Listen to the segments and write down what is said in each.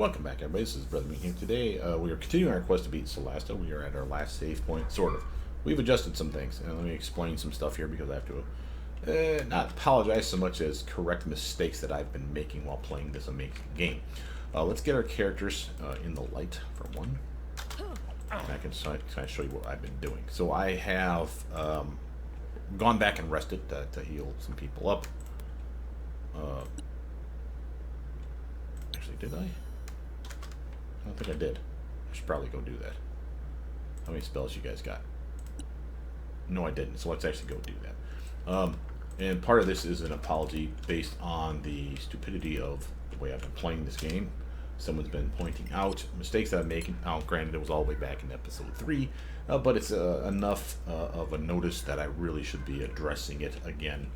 Welcome back, everybody. This is Brother Me here. Today, we are continuing our quest to beat Solasta. We are at our last save point, sort of. We've adjusted some things, and let me explain some stuff here because I have to not apologize so much as correct mistakes that I've been making while playing this amazing game. Let's get our characters in the light, for one. And I can kind of show you what I've been doing. So I have gone back and rested to heal some people up. Actually, did I? I don't think I did. I should probably go do that. How many spells you guys got? No, I didn't. So let's actually go do that. And part of this is an apology based on the stupidity of the way I've been playing this game. Someone's been pointing out mistakes that I'm making. Now, granted, it was all the way back in episode 3, but it's enough of a notice that I really should be addressing it again,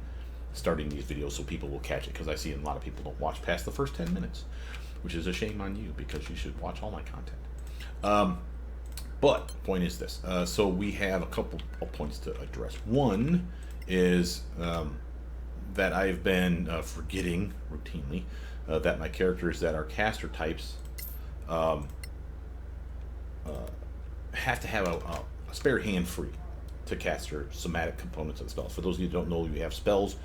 starting these videos so people will catch it, because I see a lot of people don't watch past the first 10 minutes. Which is a shame on you, because you should watch all my content. But point is this. So we have a couple of points to address. One is that I've been forgetting routinely that my characters that are caster types have to have a spare hand free to cast their somatic components of the spells. For those of you who don't know, you have spells,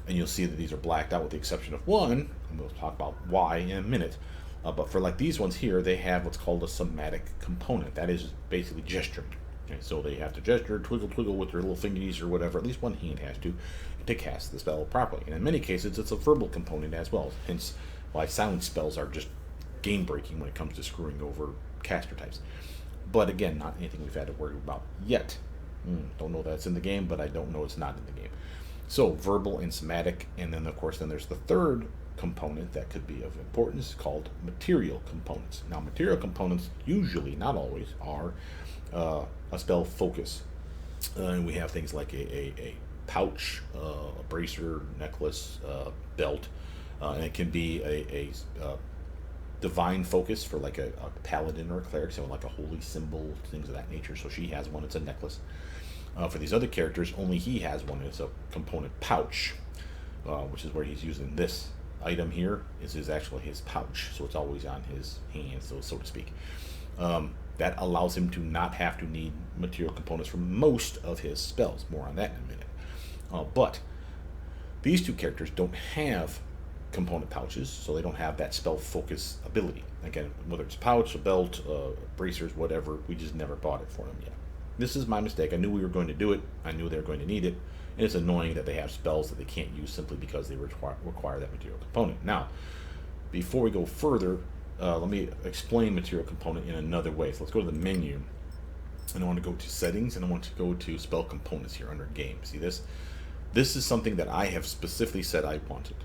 and you'll see that these are blacked out with the exception of one, and we'll talk about why in a minute. But for like these ones here, they have what's called a somatic component. That is basically gesturing. Okay, so they have to gesture, twiddle with their little fingies or whatever, at least one hand has to cast the spell properly. And in many cases, it's a verbal component as well. Hence why silent spells are just game-breaking when it comes to screwing over caster types. But again, not anything we've had to worry about yet. Don't know that's in the game, but I don't know it's not in the game. So verbal and somatic, and then of course there's the third component that could be of importance called material components. Now material components usually, not always, are a spell focus. And we have things like a pouch, a bracer, necklace, belt, and it can be a divine focus for like a paladin or a cleric, so like a holy symbol, things of that nature. So she has one, it's a necklace. For these other characters, only he has one. It's a component pouch, which is where he's using this item here. Is actually his pouch, so it's always on his hand, so to speak. That allows him to not have to need material components for most of his spells. More on that in a minute. But these two characters don't have component pouches, so they don't have that spell focus ability. Again, whether it's a pouch, a belt, bracers, whatever, we just never bought it for them yet. This is my mistake. I knew we were going to do it. I knew they were going to need it. And it's annoying that they have spells that they can't use simply because they require that material component. Now, before we go further, let me explain material component in another way. So let's go to the menu. And I want to go to settings, and I want to go to spell components here under game. See this? This is something that I have specifically said I wanted.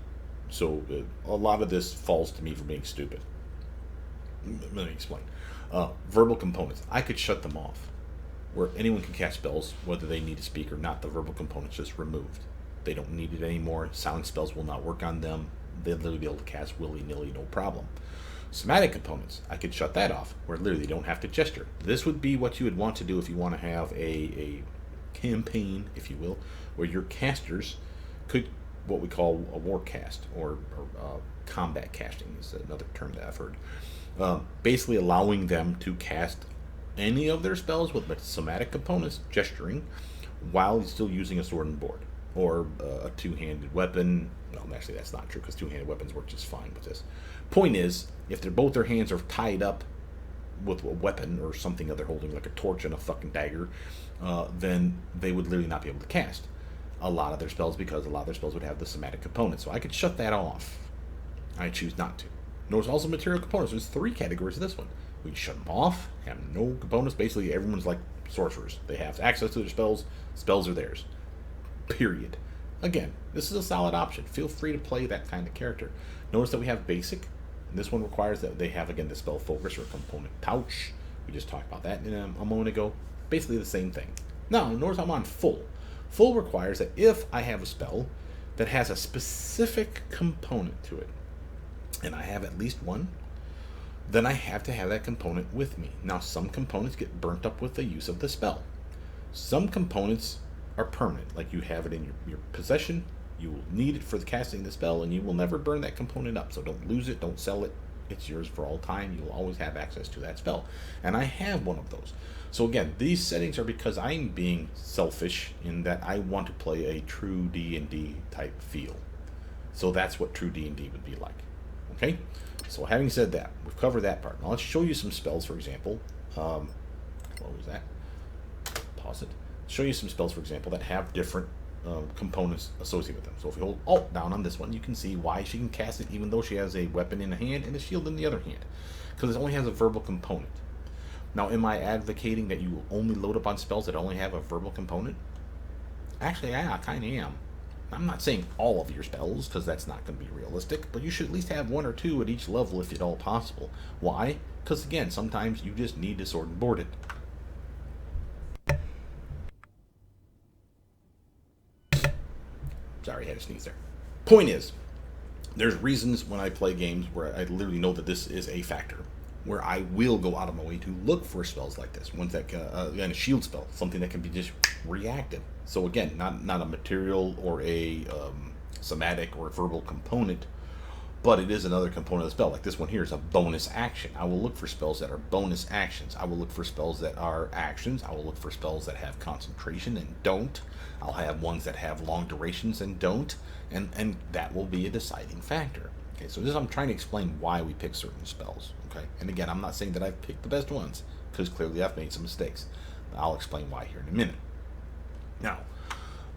So a lot of this falls to me for being stupid. Let me explain. Verbal components. I could shut them off, where anyone can cast spells, whether they need to speak or not. The verbal component's just removed. They don't need it anymore. Sound spells will not work on them. They'll literally be able to cast willy-nilly, no problem. Somatic components, I could shut that off, where literally they don't have to gesture. This would be what you would want to do if you want to have a campaign, if you will, where your casters could, what we call a war cast, or combat casting is another term that I've heard. Basically allowing them to cast any of their spells with somatic components, gesturing, while he's still using a sword and board, or a two-handed weapon. Well, actually that's not true, because two-handed weapons work just fine with this. Point is, if both their hands are tied up with a weapon or something that they're holding, like a torch and a fucking dagger, then they would literally not be able to cast a lot of their spells, because a lot of their spells would have the somatic component. So I could shut that off. I choose not to. Notice also material components. There's 3 categories of this one. We can shut them off, have no components. Basically, everyone's like sorcerers. They have access to their spells. Spells are theirs. Period. Again, this is a solid option. Feel free to play that kind of character. Notice that we have basic. This one requires that they have, again, the spell focus or component pouch. We just talked about that a moment ago. Basically the same thing. Now, notice I'm on full. Full requires that if I have a spell that has a specific component to it, and I have at least one, then I have to have that component with me. Now, some components get burnt up with the use of the spell. Some components are permanent, like you have it in your possession. You will need it for the casting of the spell, and you will never burn that component up. So don't lose it, don't sell it, It's yours for all time. You'll always have access to that spell. And I have one of those. So again, these settings are because I'm being selfish in that I want to play a true D&D type feel. So that's what true D&D would be like. Okay? So having said that, we've covered that part. Now let's show you some spells, for example. What was that? Pause it. Show you some spells, for example, that have different components associated with them. So if you hold Alt down on this one, you can see why she can cast it even though she has a weapon in the hand and a shield in the other hand. Because it only has a verbal component. Now, am I advocating that you only load up on spells that only have a verbal component? Actually, yeah, I kind of am. I'm not saying all of your spells, because that's not going to be realistic, but you should at least have 1 or 2 at each level if at all possible. Why? Because, again, sometimes you just need to sword and board it. Sorry, I had to sneeze there. Point is, there's reasons when I play games where I literally know that this is a factor, where I will go out of my way to look for spells like this. Ones that again, a shield spell, something that can be just reactive. So again, not a material or a somatic or a verbal component, but it is another component of the spell. Like this one here is a bonus action. I will look for spells that are bonus actions. I will look for spells that are actions. I will look for spells that have concentration and don't. I'll have ones that have long durations and don't, and that will be a deciding factor. Okay, so this I'm trying to explain why we pick certain spells. Okay, and again, I'm not saying that I've picked the best ones, because clearly I've made some mistakes. I'll explain why here in a minute. Now,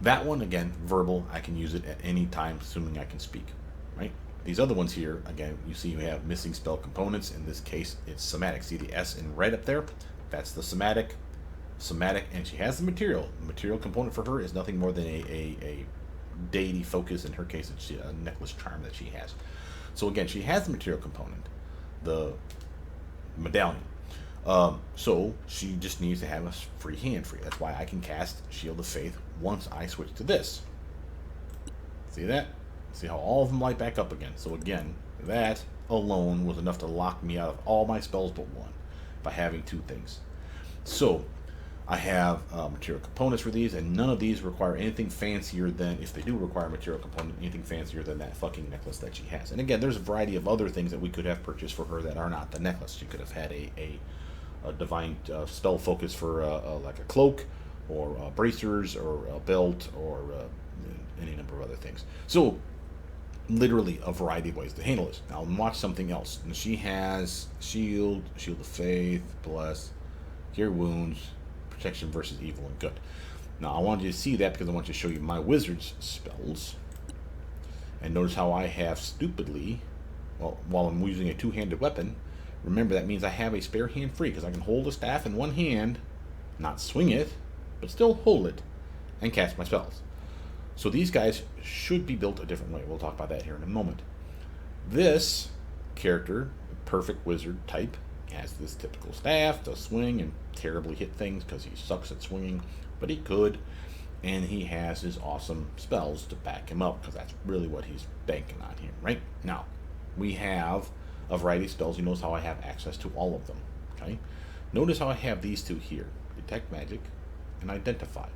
that one, again, verbal, I can use it at any time, assuming I can speak, right? These other ones here, again, you see you have missing spell components. In this case, it's somatic. See the S in red up there? That's the somatic. Somatic, and she has the material. The material component for her is nothing more than a deity focus. In her case, it's a necklace charm that she has. So again, she has the material component, the medallion. So she just needs to have a free hand free. That's why I can cast Shield of Faith once I switch to this. See that? See how all of them light back up again. So again, that alone was enough to lock me out of all my spells but one by having 2 things. So I have material components for these, and none of these require anything fancier than, if they do require a material component, anything fancier than that fucking necklace that she has. And again, there's a variety of other things that we could have purchased for her that are not the necklace. She could have had a divine spell focus for like a cloak, or bracers, or a belt, or any number of other things. So literally a variety of ways to handle this. Now watch something else. And she has shield of faith, bless, cure wounds, protection versus evil and good. Now I want you to see that because I want to show you my wizard's spells. And notice how I have stupidly, well, while I'm using a 2-handed weapon, remember that means I have a spare hand free because I can hold a staff in one hand, not swing it, but still hold it, and cast my spells. So these guys should be built a different way. We'll talk about that here in a moment. This character, perfect wizard type, has this typical staff to swing and terribly hit things because he sucks at swinging, but he could, and he has his awesome spells to back him up because that's really what he's banking on here, right? Now, we have a variety of spells. You notice how I have access to all of them, okay? Notice how I have these 2 here, Detect Magic and Identify.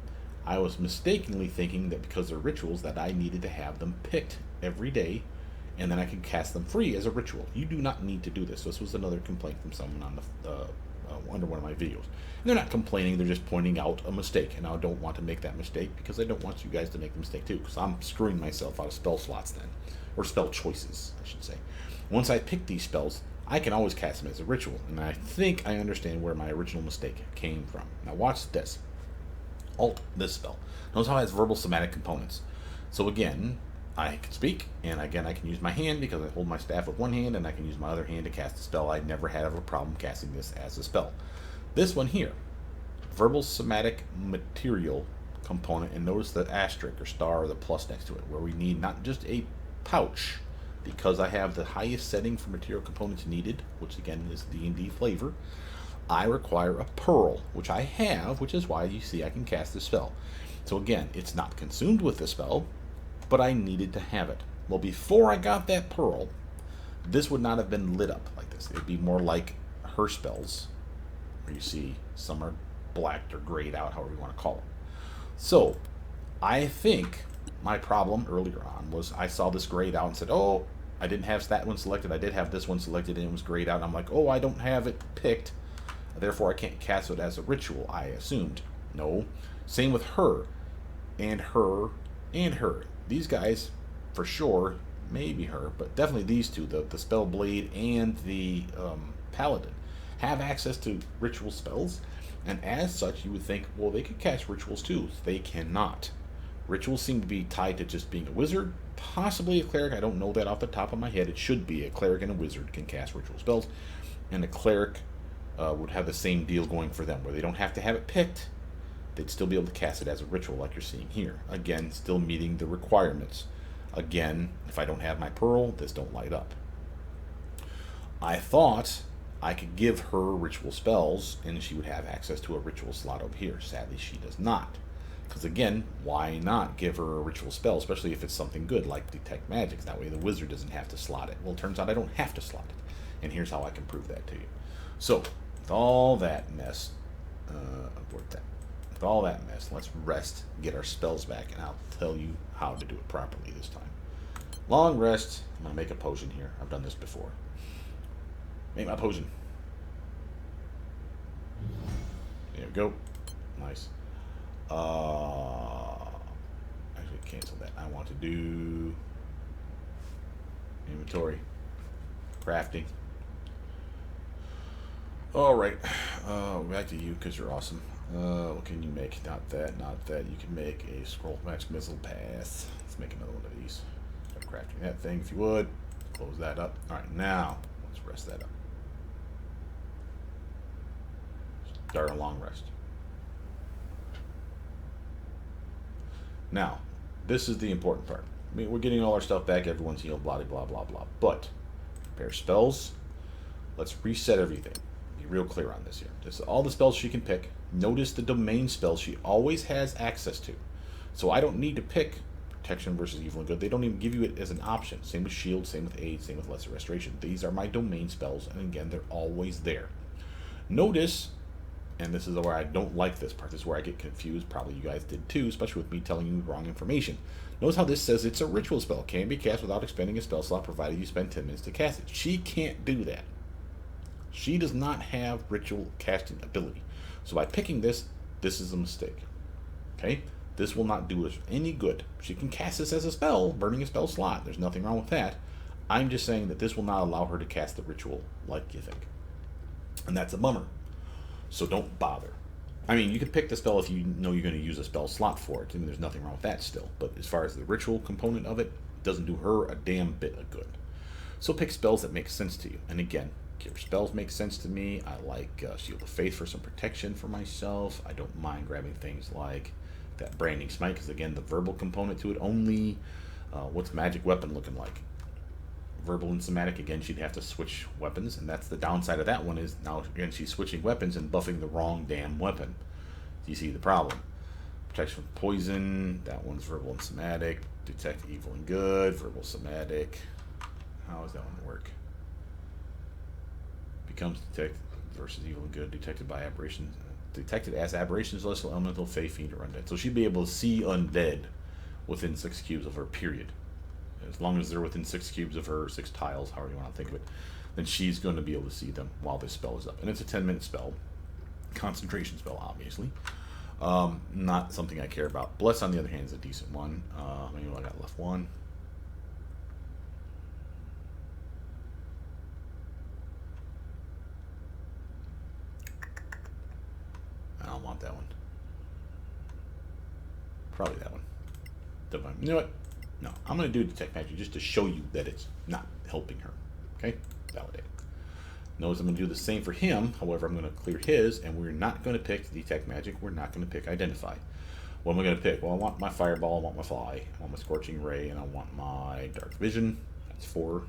I was mistakenly thinking that because they're rituals that I needed to have them picked every day, and then I could cast them free as a ritual. You do not need to do this. This was another complaint from someone on the under one of my videos. And they're not complaining, they're just pointing out a mistake, and I don't want to make that mistake because I don't want you guys to make the mistake too, because I'm screwing myself out of spell slots then, or spell choices, I should say. Once I pick these spells, I can always cast them as a ritual, and I think I understand where my original mistake came from. Now watch this. Alt this spell. Notice how it has verbal somatic components. So again, I can speak, and again I can use my hand because I hold my staff with one hand, and I can use my other hand to cast a spell. I never had a problem casting this as a spell. This one here, verbal somatic material component, and notice the asterisk or star or the plus next to it, where we need not just a pouch, because I have the highest setting for material components needed, which again is D&D flavor. I require a pearl, which I have, which is why you see I can cast this spell. So again, it's not consumed with the spell, but I needed to have it. Well, before I got that pearl, this would not have been lit up like this. It would be more like her spells, where you see some are blacked or grayed out, however you want to call it. So, I think my problem earlier on was I saw this grayed out and said, oh, I didn't have that one selected. I did have this one selected, and it was grayed out. And I'm like, oh, I don't have it picked. Therefore, I can't cast it as a ritual, I assumed. No. Same with her. And her. And her. These guys, for sure, maybe her, but definitely these two, the Spellblade and the Paladin, have access to ritual spells. And as such, you would think, well, they could cast rituals too. They cannot. Rituals seem to be tied to just being a wizard, possibly a cleric. I don't know that off the top of my head. It should be a cleric and a wizard can cast ritual spells. And a cleric would have the same deal going for them, where they don't have to have it picked. They'd still be able to cast it as a ritual like you're seeing here. Again, still meeting the requirements. Again, if I don't have my pearl, this don't light up. I thought I could give her ritual spells and she would have access to a ritual slot over here. Sadly, she does not. Because again, why not give her a ritual spell, especially if it's something good like Detect Magic? That way the wizard doesn't have to slot it. Well, it turns out I don't have to slot it. And here's how I can prove that to you. So, with all that mess, abort that. With all that mess, let's rest, get our spells back, and I'll tell you how to do it properly this time. Long rest. I'm going to make a potion here. I've done this before. Make my potion. There we go. Nice. Actually, cancel that. I want to do inventory, crafting. All right. Back to you because you're awesome. What can you make? Not that, not that. You can make a scroll match missile pass. Let's make another one of these. Start crafting that thing if you would. Close that up. All right, now let's rest that up. Start a long rest. Now, this is the important part. I mean, we're getting all our stuff back. Everyone's healed, blah, blah, blah, blah. But, prepare spells. Let's reset everything. Be real clear on this here. This is all the spells she can pick. Notice the domain spells she always has access to. So I don't need to pick protection versus evil and good. They don't even give you it as an option. Same with shield, same with aid, same with lesser restoration. These are my domain spells, and again, they're always there. Notice, and this is where I don't like this part. This is where I get confused. Probably you guys did too, especially with me telling you wrong information. Notice how this says it's a ritual spell. Can be cast without expending a spell slot, provided you spend 10 minutes to cast it. She can't do that. She does not have ritual casting ability. So by picking this, this is a mistake. Okay? This will not do us any good. She can cast this as a spell, burning a spell slot. There's nothing wrong with that. I'm just saying that this will not allow her to cast the ritual like you think. And that's a bummer. So don't bother. I mean, you can pick the spell if you know you're going to use a spell slot for it. I mean, there's nothing wrong with that still. But as far as the ritual component of it, it doesn't do her a damn bit of good. So pick spells that make sense to you. And again, Cure Spells make sense to me. I like Shield of Faith for some protection for myself. I don't mind grabbing things like that Branding Smite, because again, the verbal component to it only. What's Magic Weapon looking like? Verbal and Somatic, again, she'd have to switch weapons, and that's the downside of that one is now, again, she's switching weapons and buffing the wrong damn weapon. Do you see the problem? Protection from Poison, that one's Verbal and Somatic. Detect Evil and Good, Verbal Somatic. How does that one work? Becomes detect versus evil and good, detected by aberrations, detected as aberrations, celestial, elemental, fey, fiend, or undead. So she'd be able to see undead within 6 cubes of her, period. As long as they're within 6 cubes of her, 6 tiles, however you want to think of it, then she's going to be able to see them while this spell is up. And it's a 10-minute spell. Concentration spell, obviously. Not something I care about. Bless, on the other hand, is a decent one. Maybe I got left one. I don't want that one. Probably that one. You know what? No, I'm going to do Detect Magic just to show you that it's not helping her. Okay? Validate. Notice I'm going to do the same for him. However, I'm going to clear his, and we're not going to pick Detect Magic. We're not going to pick Identify. What am I going to pick? Well, I want my Fireball, I want my Fly, I want my Scorching Ray, and I want my Dark Vision. That's 4.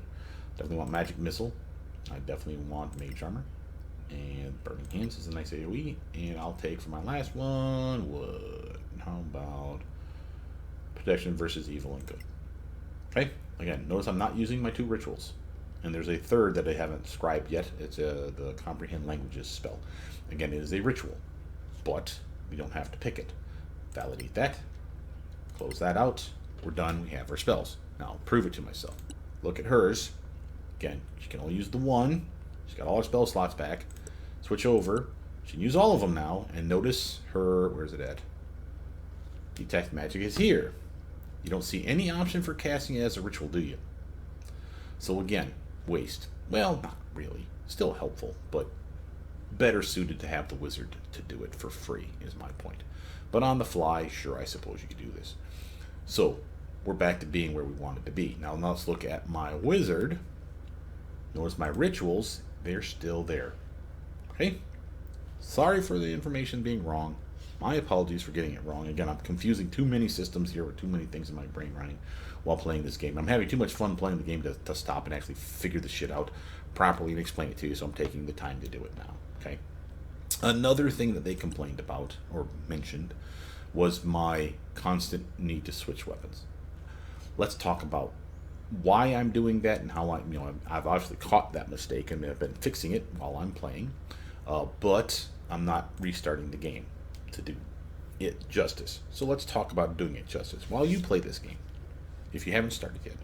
Definitely want Magic Missile. I definitely want Mage Armor. And Burning Hands is a nice AoE. And I'll take for my last one, what? How about Protection versus Evil and Good? Okay? Again, notice I'm not using my 2 rituals. And there's a third that I haven't scribed yet. It's the Comprehend Languages spell. Again, it is a ritual, but we don't have to pick it. Validate that. Close that out. We're done. We have our spells. Now, I'll prove it to myself. look at hers. Again, she can only use the one. She's got all her spell slots back. Switch over. She can use all of them now. And notice her, where's it at? Detect magic is here. You don't see any option for casting it as a ritual, do you? So again, waste. Well, not really. Still helpful, but better suited to have the wizard to do it for free, is my point. But on the fly, sure, I suppose you could do this. So, we're back to being where we wanted to be. Now let's look at my wizard. Notice my rituals, they're still there. Okay? Sorry for the information being wrong. My apologies for getting it wrong. Again, I'm confusing too many systems here with too many things in my brain running while playing this game. I'm having too much fun playing the game to stop and actually figure the shit out properly and explain it to you, so I'm taking the time to do it now. Okay? Another thing that they complained about, or mentioned, was my constant need to switch weapons. Let's talk about why I'm doing that and how I've obviously caught that mistake and I've been fixing it while I'm playing, but I'm not restarting the game to do it justice. So let's talk about doing it justice. While you play this game, if you haven't started yet,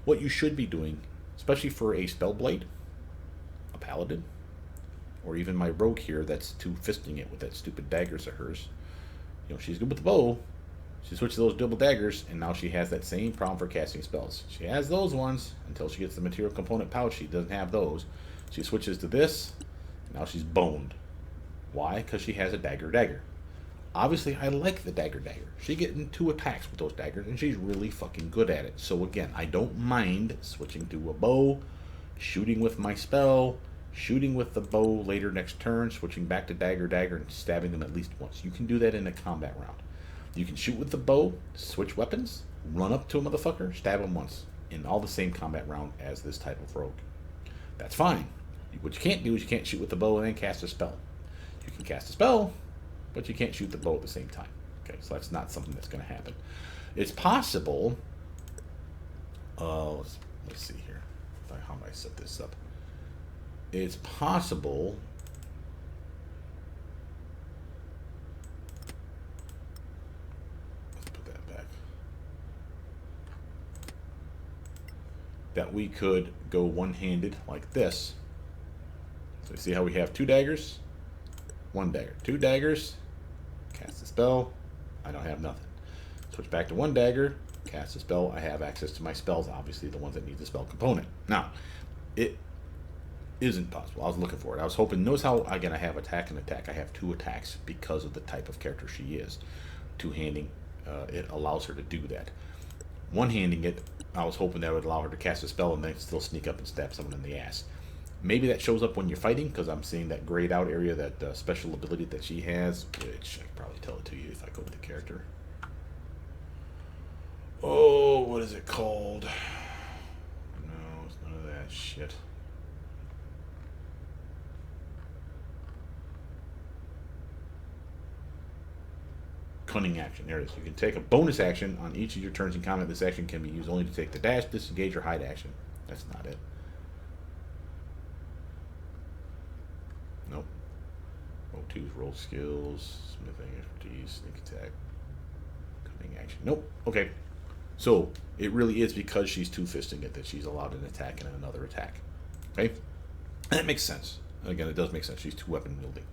what you should be doing, especially for a Spellblade, a Paladin, or even my rogue here that's two-fisting it with that stupid daggers of hers. She's good with the bow. She switches those double daggers, and now she has that same problem for casting spells. She has those ones until she gets the material component pouch. She doesn't have those. She switches to this, and now she's boned. Why? Because she has a dagger. Obviously, I like the dagger. She gets into attacks with those daggers, and she's really fucking good at it. So again, I don't mind switching to a bow, shooting with my spell, shooting with the bow later next turn, switching back to dagger, and stabbing them at least once. You can do that in a combat round. You can shoot with the bow, switch weapons, run up to a motherfucker, stab him once, in all the same combat round as this type of rogue. That's fine. What you can't do is you can't shoot with the bow and then cast a spell. You can cast a spell, but you can't shoot the bow at the same time. Okay, so that's not something that's going to happen. It's possible. Let's see here. How do I set this up? It's possible. Let's put that back. That we could go one-handed like this. So you see how we have two daggers, one dagger, two daggers, cast a spell, I don't have nothing. Switch back to one dagger, cast a spell, I have access to my spells, obviously the ones that need the spell component. Now, it isn't possible. I was looking for it. I was hoping, notice how, again, I have attack and attack. I have two attacks because of the type of character she is. Two-handing, it allows her to do that. One-handing it, I was hoping that would allow her to cast a spell and then still sneak up and stab someone in the ass. Maybe that shows up when you're fighting, because I'm seeing that grayed out area, that special ability that she has, which I can probably tell it to you if I go to the character. Oh, what is it called? No, it's none of that shit. Cunning Action. There it is. You can take a bonus action on each of your turns in combat. This action can be used only to take the dash, disengage, or hide action. That's not it. Nope. Roll 2's roll skills, smithing expertise, sneak attack, cunning action. Nope. Okay. So it really is because she's two-fisting it that she's allowed an attack and another attack. Okay? That makes sense. Again, it does make sense. She's two-weapon wielding.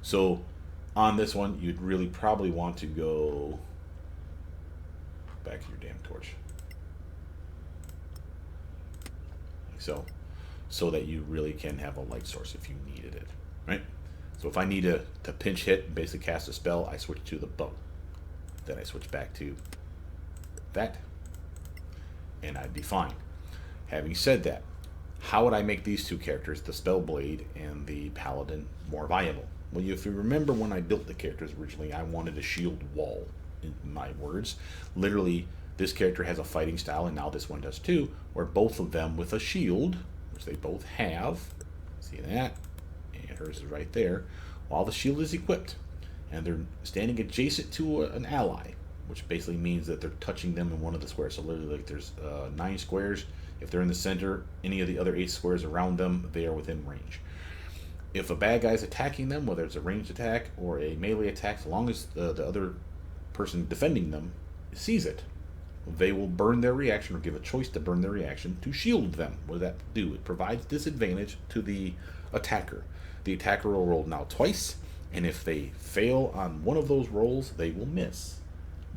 So on this one, you'd really probably want to go back to your damn torch. Like so that you really can have a light source if you needed it. Right? So if I need to pinch hit and basically cast a spell, I switch to the bow. Then I switch back to that, and I'd be fine. Having said that, how would I make these two characters, the Spellblade and the Paladin, more viable? Well, if you remember when I built the characters originally, I wanted a shield wall, in my words. Literally, this character has a fighting style, and now this one does too, where both of them with a shield, which they both have, see that? And hers is right there, while the shield is equipped. And they're standing adjacent to an ally, which basically means that they're touching them in one of the squares. So literally, like, there's 9 squares. If they're in the center, any of the other 8 squares around them, they are within range. If a bad guy's attacking them, whether it's a ranged attack or a melee attack, as long as the other person defending them sees it, they will burn their reaction or give a choice to burn their reaction to shield them. What does that do? It provides disadvantage to the attacker. The attacker will roll now twice, and if they fail on one of those rolls, they will miss.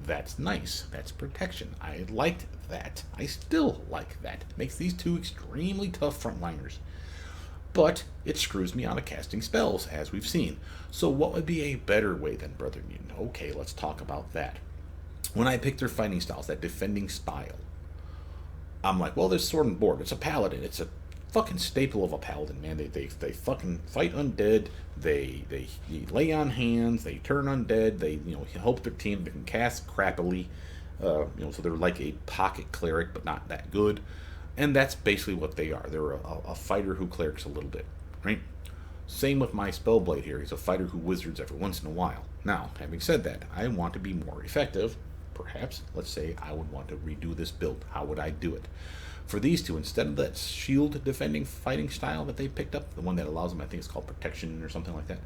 That's nice. That's protection. I liked that. I still like that. It makes these two extremely tough frontliners. But it screws me out of casting spells, as we've seen. So what would be a better way than Brother Mutant? Okay, let's talk about that. When I picked their fighting styles, that defending style, I'm like, well, there's sword and board. It's a paladin. It's a fucking staple of a paladin, man. They fucking fight undead. They lay on hands. They turn undead. They help their team. They can cast crappily. So they're like a pocket cleric, but not that good. And that's basically what they are. They're a fighter who clerics a little bit, right? Same with my Spellblade here. He's a fighter who wizards every once in a while. Now, having said that, I want to be more effective. Perhaps, let's say I would want to redo this build. How would I do it? For these two, instead of that shield defending fighting style that they picked up, the one that allows them, I think it's called protection or something like that,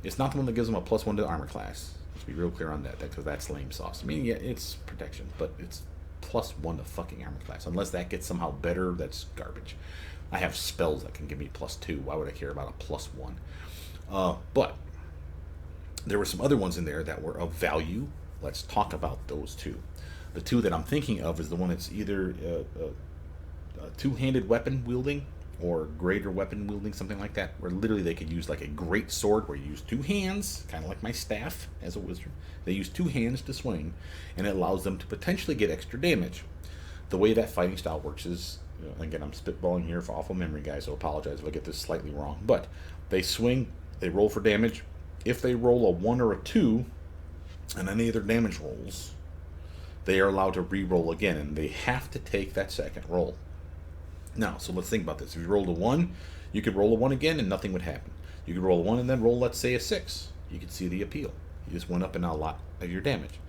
it's not the one that gives them a +1 to armor class. Let's be real clear on that, because that's lame sauce. I mean, yeah, it's protection, but it's +1 to fucking armor class. Unless that gets somehow better, that's garbage. I have spells that can give me +2. Why would I care about a +1? But there were some other ones in there that were of value. Let's talk about those two. The two that I'm thinking of is the one that's either two-handed weapon wielding or greater weapon wielding, something like that, where literally they could use like a great sword where you use two hands, kind of like my staff as a wizard. They use two hands to swing, and it allows them to potentially get extra damage. The way that fighting style works is, again, I'm spitballing here for awful memory, guys, so apologize if I get this slightly wrong, but they swing, they roll for damage. If they roll a 1 or a 2 on any of their damage rolls, they are allowed to re-roll again, and they have to take that second roll. Now, so let's think about this. If you rolled a 1, you could roll a 1 again and nothing would happen. You could roll a 1 and then roll, let's say, a 6. You could see the appeal. You just went up in a lot of your damage.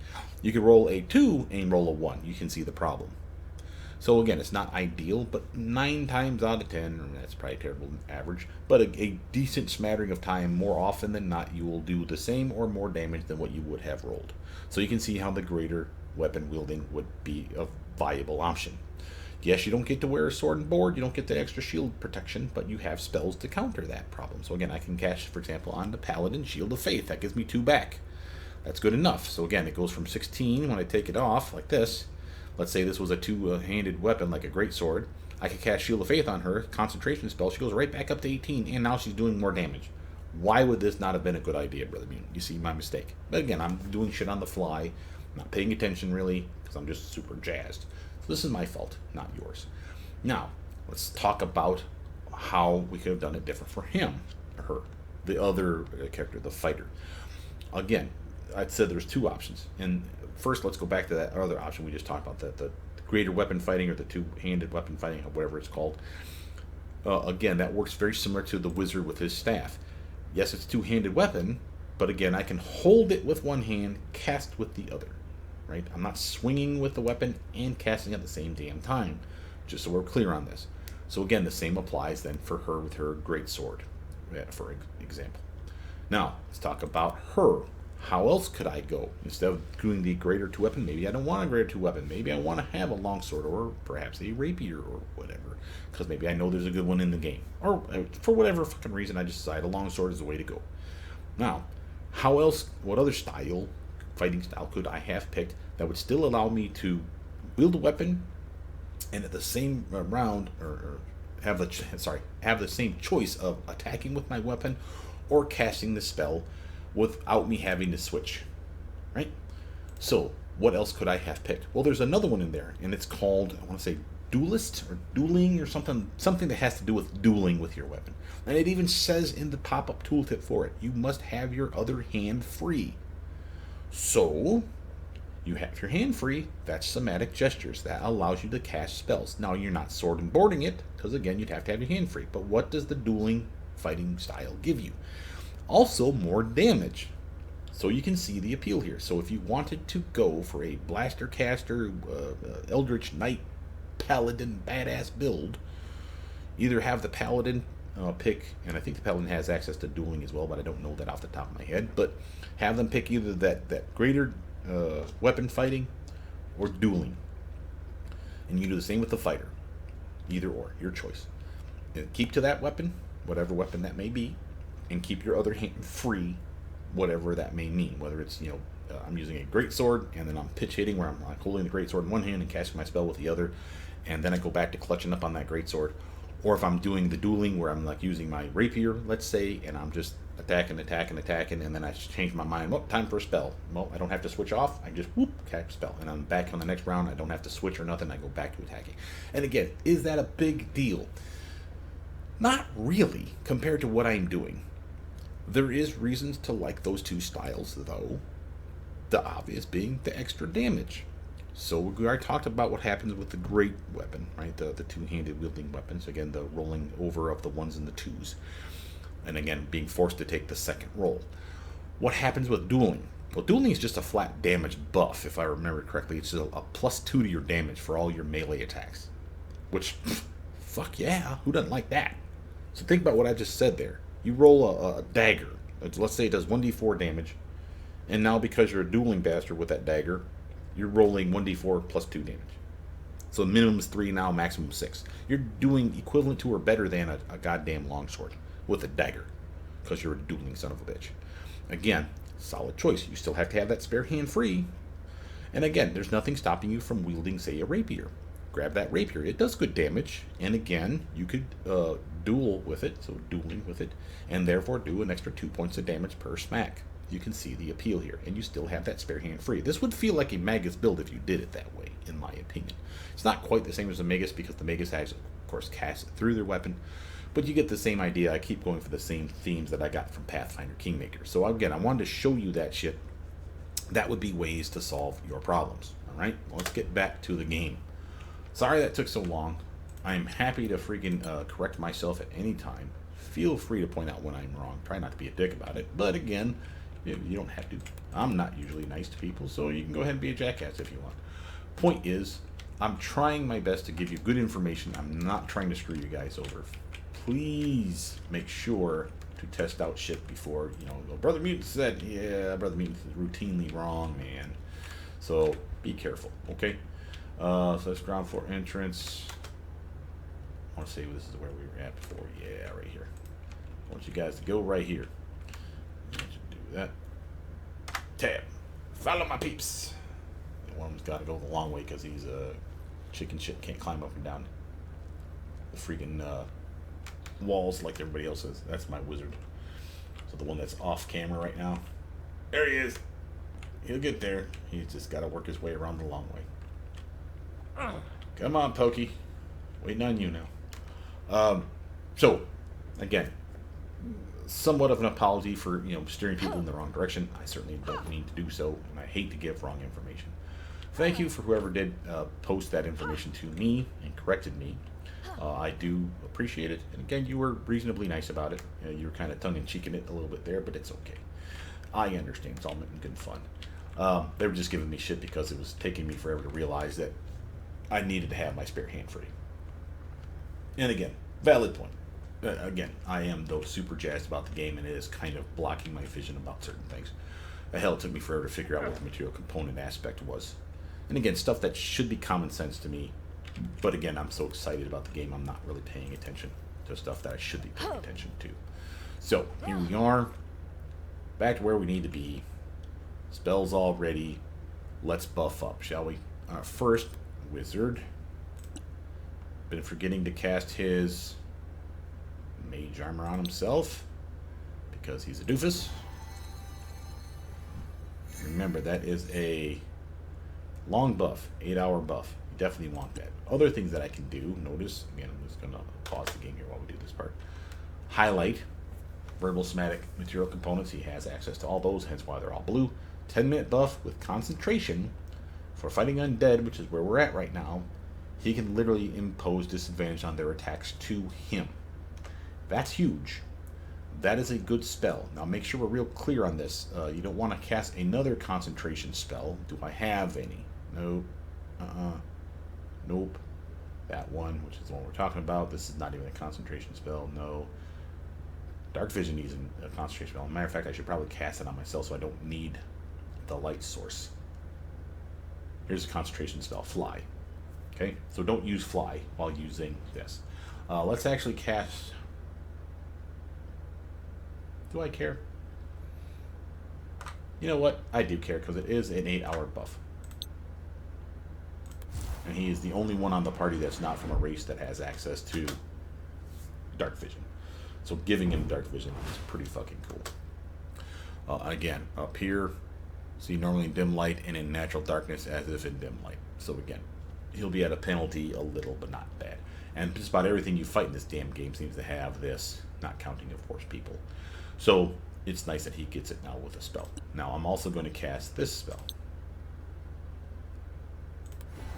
You could roll a 2 and roll a 1. You can see the problem. So again, it's not ideal, but 9 times out of 10, that's probably a terrible average, but a decent smattering of time, more often than not, you will do the same or more damage than what you would have rolled. So you can see how the greater weapon wielding would be a viable option. Yes, you don't get to wear a sword and board, you don't get the extra shield protection, but you have spells to counter that problem. So again, I can cast, for example, on the Paladin, Shield of Faith. That gives me 2 back. That's good enough. So again, it goes from 16 when I take it off, like this. Let's say this was a two-handed weapon, like a great sword. I could cast Shield of Faith on her, concentration spell. She goes right back up to 18, and now she's doing more damage. Why would this not have been a good idea, Brother Mutant? You see my mistake. But again, I'm doing shit on the fly, not paying attention really, because I'm just super jazzed. So this is my fault, not yours. Now, let's talk about how we could have done it different for him, or her, the other character, the fighter. Again, I said there's 2 options. And first, let's go back to that other option we just talked about, the greater weapon fighting or the two-handed weapon fighting, or whatever it's called. Again, that works very similar to the wizard with his staff. Yes, it's a two-handed weapon, but again, I can hold it with one hand, cast with the other. Right? I'm not swinging with the weapon and casting at the same damn time, just so we're clear on this. So again, the same applies then for her with her great sword, for example. Now, let's talk about her. How else could I go? Instead of doing the greater 2 weapon, maybe I don't want a greater 2 weapon. Maybe I want to have a longsword or perhaps a rapier or whatever, because maybe I know there's a good one in the game. Or for whatever fucking reason, I just decide a longsword is the way to go. Now, how else, what other fighting style could I have picked that would still allow me to wield a weapon and at the same round, or have the same choice of attacking with my weapon or casting the spell without me having to switch, right? So what else could I have picked? Well, there's another one in there, and it's called, I want to say, Duelist or Dueling or something that has to do with dueling with your weapon. And it even says in the pop-up tooltip for it, you must have your other hand free. So you have your hand free. That's somatic gestures. That allows you to cast spells. Now, you're not sword and boarding it, because again, you'd have to have your hand free. But what does the dueling fighting style give you? Also, more damage. So you can see the appeal here. So if you wanted to go for a blaster caster, Eldritch Knight, Paladin, badass build, either have the Paladin pick, and I think the Paladin has access to dueling as well, but I don't know that off the top of my head, but have them pick either that greater weapon fighting or dueling. And you do the same with the fighter. Either or, your choice. Keep to that weapon, whatever weapon that may be, and keep your other hand free, whatever that may mean. Whether it's, I'm using a great sword and then I'm pitch hitting where I'm like holding the great sword in one hand and casting my spell with the other, and then I go back to clutching up on that great sword. Or if I'm doing the dueling where I'm like using my rapier, let's say, and I'm just attacking, and then I change my mind. Well, time for a spell. Well, I don't have to switch off. I just cast spell, and I'm back on the next round. I don't have to switch or nothing. I go back to attacking. And again, is that a big deal? Not really, compared to what I'm doing. There is reasons to like those two styles, though. The obvious being the extra damage. So we already talked about what happens with the great weapon, right? The two-handed wielding weapons. Again, the rolling over of the ones and the twos. And again, being forced to take the second roll. What happens with dueling? Well, dueling is just a flat damage buff, if I remember correctly. It's just a +2 to your damage for all your melee attacks. Which, fuck yeah, who doesn't like that? So think about what I just said there. You roll a dagger. Let's say it does 1d4 damage. And now because you're a dueling bastard with that dagger, you're rolling 1d4 +2 damage. So minimum is 3, now maximum 6. You're doing equivalent to or better than a goddamn longsword with a dagger, because you're a dueling son of a bitch. Again, solid choice. You still have to have that spare hand free. And again, there's nothing stopping you from wielding, say, a rapier. Grab that rapier. It does good damage. And again, you could duel with it, so dueling with it, and therefore do an extra 2 points of damage per smack. You can see the appeal here, and you still have that spare hand free. This would feel like a Magus build if you did it that way, in my opinion. It's not quite the same as a Magus, because the Magus has, of course, cast it through their weapon, but you get the same idea. I keep going for the same themes that I got from Pathfinder Kingmaker. So again, I wanted to show you that shit. That would be ways to solve your problems. Alright, let's get back to the game. Sorry that took so long. I'm happy to freaking correct myself at any time. Feel free to point out when I'm wrong. Try not to be a dick about it, but again, you don't have to. I'm not usually nice to people, so you can go ahead and be a jackass if you want. Point is, I'm trying my best to give you good information. I'm not trying to screw you guys over. Please make sure to test out shit before, Brother Mutant said, yeah, Brother Mutant is routinely wrong, man. So be careful, okay? So that's ground floor entrance. I want to say this is where we were at before. Yeah, right here. I want you guys to go right here. That tab. Follow my peeps. One of them's got to go the long way because he's a chicken shit, can't climb up and down the freaking walls like everybody else is. That's my wizard. So the one that's off camera right now. There he is. He'll get there. He's just got to work his way around the long way. Come on, Pokey. Waiting on you now. So, again, somewhat of an apology for steering people in the wrong direction. I certainly don't mean to do so, and I hate to give wrong information. Thank you for whoever did post that information to me and corrected me. I do appreciate it, and again, you were reasonably nice about it. You were kind of tongue-in-cheeking it a little bit there, but it's okay. I understand. It's all meant in good fun. They were just giving me shit because it was taking me forever to realize that I needed to have my spare hand free. And again, valid point. Again, I am, though, super jazzed about the game, and it is kind of blocking my vision about certain things. Hell, it took me forever to figure out what the material component aspect was. And again, stuff that should be common sense to me, but again, I'm so excited about the game, I'm not really paying attention to stuff that I should be paying attention to. So, here we are, back to where we need to be. Spells all ready. Let's buff up, shall we? First, Wizard. Been forgetting to cast his mage armor on himself because he's a doofus. Remember, that is a long buff, 8-hour buff. You definitely want that. Other things that I can do, notice, again, I'm just going to pause the game here while we do this part. Highlight verbal somatic material components. He has access to all those, hence why they're all blue. 10-minute buff with concentration for fighting undead, which is where we're at right now. He can literally impose disadvantage on their attacks to him. That's huge. That is a good spell. Now make sure we're real clear on this. You don't want to cast another concentration spell. Do I have any? Nope. Nope. That one, which is the one we're talking about. This is not even a concentration spell. No. Dark Vision needs a concentration spell. As a matter of fact, I should probably cast it on myself so I don't need the light source. Here's a concentration spell. Fly. Okay, so don't use fly while using this. Let's actually cast. Do I care? You know what? I do care because it is an 8-hour buff. And he is the only one on the party that's not from a race that has access to dark vision. So giving him dark vision is pretty fucking cool. Again, up here, see normally in dim light and in natural darkness as if in dim light. So again, he'll be at a penalty a little, but not bad. And just about everything you fight in this damn game seems to have this, not counting, of course, people. So it's nice that he gets it now with a spell. Now I'm also going to cast this spell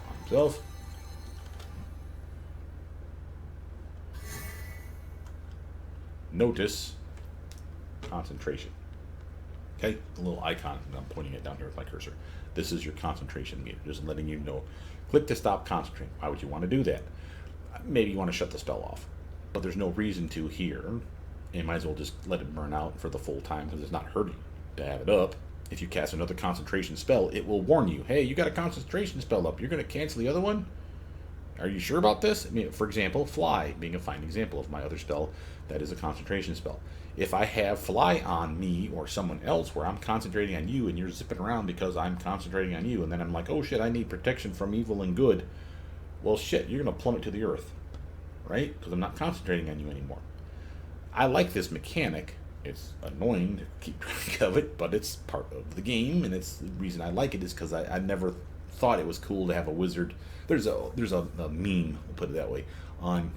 on himself. Notice concentration. Okay, a little icon, and I'm pointing it down here with my cursor. This is your concentration meter, just letting you know. Click to stop concentrating. Why would you want to do that? Maybe you want to shut the spell off, but there's no reason to here. You might as well just let it burn out for the full time because it's not hurting you to have it up. If you cast another concentration spell, it will warn you, hey, you got a concentration spell up. You're going to cancel the other one? Are you sure about this? I mean, for example, fly being a fine example of my other spell that is a concentration spell. If I have fly on me or someone else where I'm concentrating on you and you're zipping around because I'm concentrating on you, and then I'm like, oh shit, I need protection from evil and good. Well, shit, you're going to plummet to the earth, right? Because I'm not concentrating on you anymore. I like this mechanic. It's annoying to keep track of it, but it's part of the game, and it's the reason I like it is because I never thought it was cool to have a wizard. There's a meme, we'll put it that way, on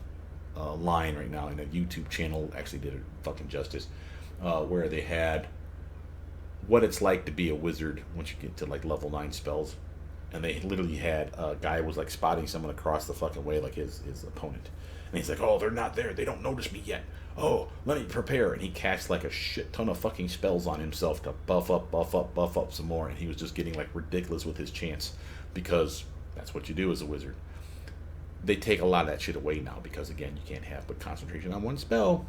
line right now, and a YouTube channel actually did it fucking justice, where they had what it's like to be a wizard once you get to like level 9 spells, and they literally had a guy was like spotting someone across the fucking way, like his opponent, and he's like, oh, they're not there, they don't notice me yet, oh, let me prepare, and he cast like a shit ton of fucking spells on himself to buff up some more, and he was just getting like ridiculous with his chance, because that's what you do as a wizard. They take a lot of that shit away now because, again, you can't have but concentration on one spell.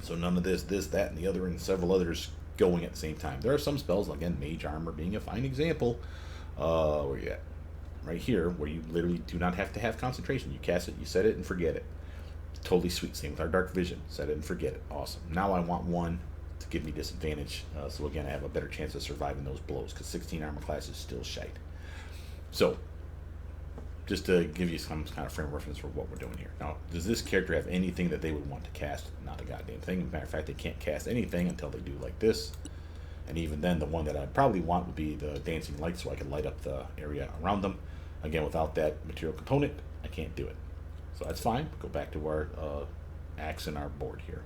So none of this, that, and the other, and several others going at the same time. There are some spells, again, Mage Armor being a fine example. Where you at? Right here, where you literally do not have to have concentration. You cast it, you set it, and forget it. Totally sweet. Same with our Dark Vision. Set it and forget it. Awesome. Now I want one to give me disadvantage. So again, I have a better chance of surviving those blows because 16 armor class is still shite. So, just to give you some kind of frame of reference for what we're doing here. Now, does this character have anything that they would want to cast? Not a goddamn thing. As a matter of fact, they can't cast anything until they do like this. And even then, the one that I'd probably want would be the dancing light, so I can light up the area around them. Again, without that material component, I can't do it. So that's fine. Go back to our axe and our board here.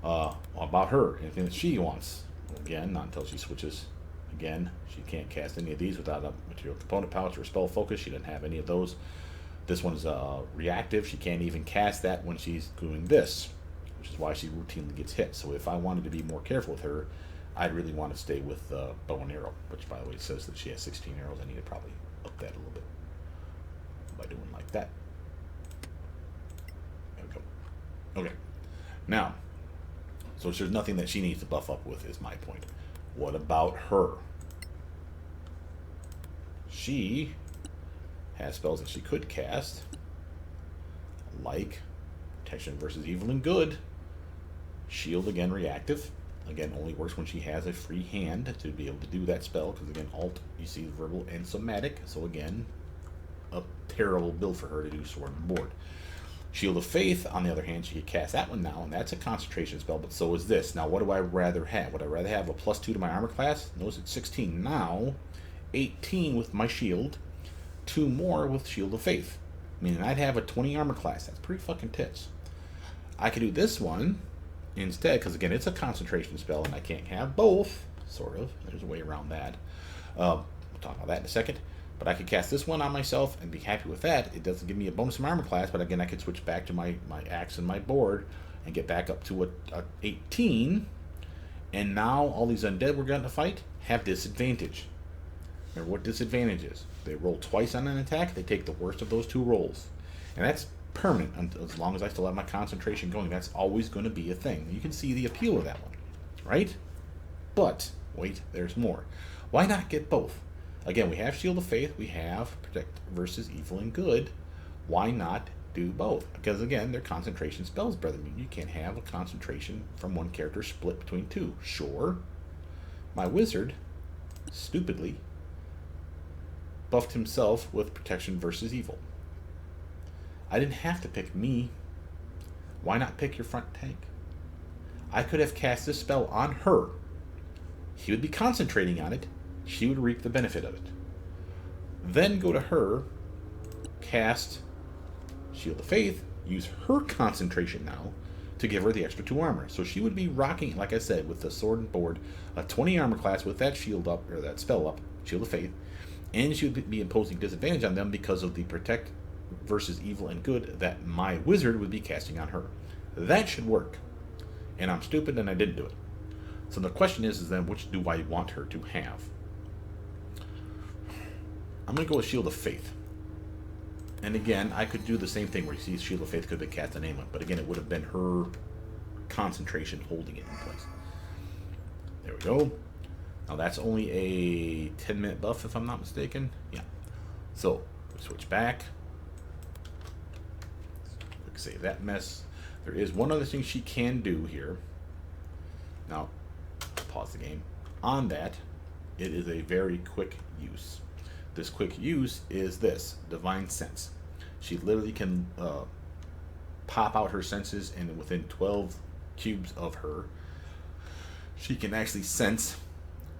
About her, anything that she wants. Again, not until she switches. Again, she can't cast any of these without a material component pouch or spell focus. She doesn't have any of those. This one's reactive. She can't even cast that when she's doing this, which is why she routinely gets hit. So if I wanted to be more careful with her, I'd really want to stay with bow and arrow, which, by the way, says that she has 16 arrows. I need to probably up that a little bit by doing like that. There we go. Okay. Now, so there's nothing that she needs to buff up with, is my point. What about her? She has spells that she could cast, like Protection versus Evil and Good. Shield, again, reactive. Again, only works when she has a free hand to be able to do that spell, because again, alt, you see verbal and somatic. So again, a terrible build for her to do sword and board. Shield of Faith, on the other hand, she could cast that one now, and that's a concentration spell, but so is this. Now, what do I rather have? Would I rather have a +2 to my armor class? Notice it's 16 now, 18 with my shield, 2 more with Shield of Faith. Meaning I'd have a 20 armor class. That's pretty fucking tits. I could do this one instead, because again, it's a concentration spell, and I can't have both, sort of. There's a way around that. We'll talk about that in a second. But I could cast this one on myself and be happy with that. It doesn't give me a bonus from armor class, but again, I could switch back to my axe and my board and get back up to a 18. And now all these undead we're going to fight have disadvantage. Remember what disadvantage is. They roll twice on an attack. They take the worst of those 2 rolls. And that's permanent as long as I still have my concentration going. That's always going to be a thing. You can see the appeal of that one, right? But, wait, there's more. Why not get both? Again, we have Shield of Faith, we have Protect versus Evil and Good. Why not do both? Because again, they're concentration spells, brother. You can't have a concentration from one character split between two. Sure, my wizard, stupidly, buffed himself with protection versus evil. I didn't have to pick me. Why not pick your front tank? I could have cast this spell on her. He would be concentrating on it. She would reap the benefit of it. Then go to her, cast Shield of Faith, use her concentration now to give her the extra 2 armor. So she would be rocking, like I said, with the sword and board, a 20 armor class with that shield up, or that spell up, Shield of Faith, and she would be imposing disadvantage on them because of the protect versus evil and good that my wizard would be casting on her. That should work. And I'm stupid and I didn't do it. So the question is then which do I want her to have? I'm going to go with Shield of Faith. And again, I could do the same thing where you see Shield of Faith could have been cast on anyone, but again, it would have been her concentration holding it in place. There we go. Now that's only a 10-minute buff if I'm not mistaken. Yeah. So, switch back. Quick save that mess. There is one other thing she can do here. Now, pause the game. On that, it is a very quick use. This quick use is this, Divine Sense. She literally can pop out her senses, and within 12 cubes of her, she can actually sense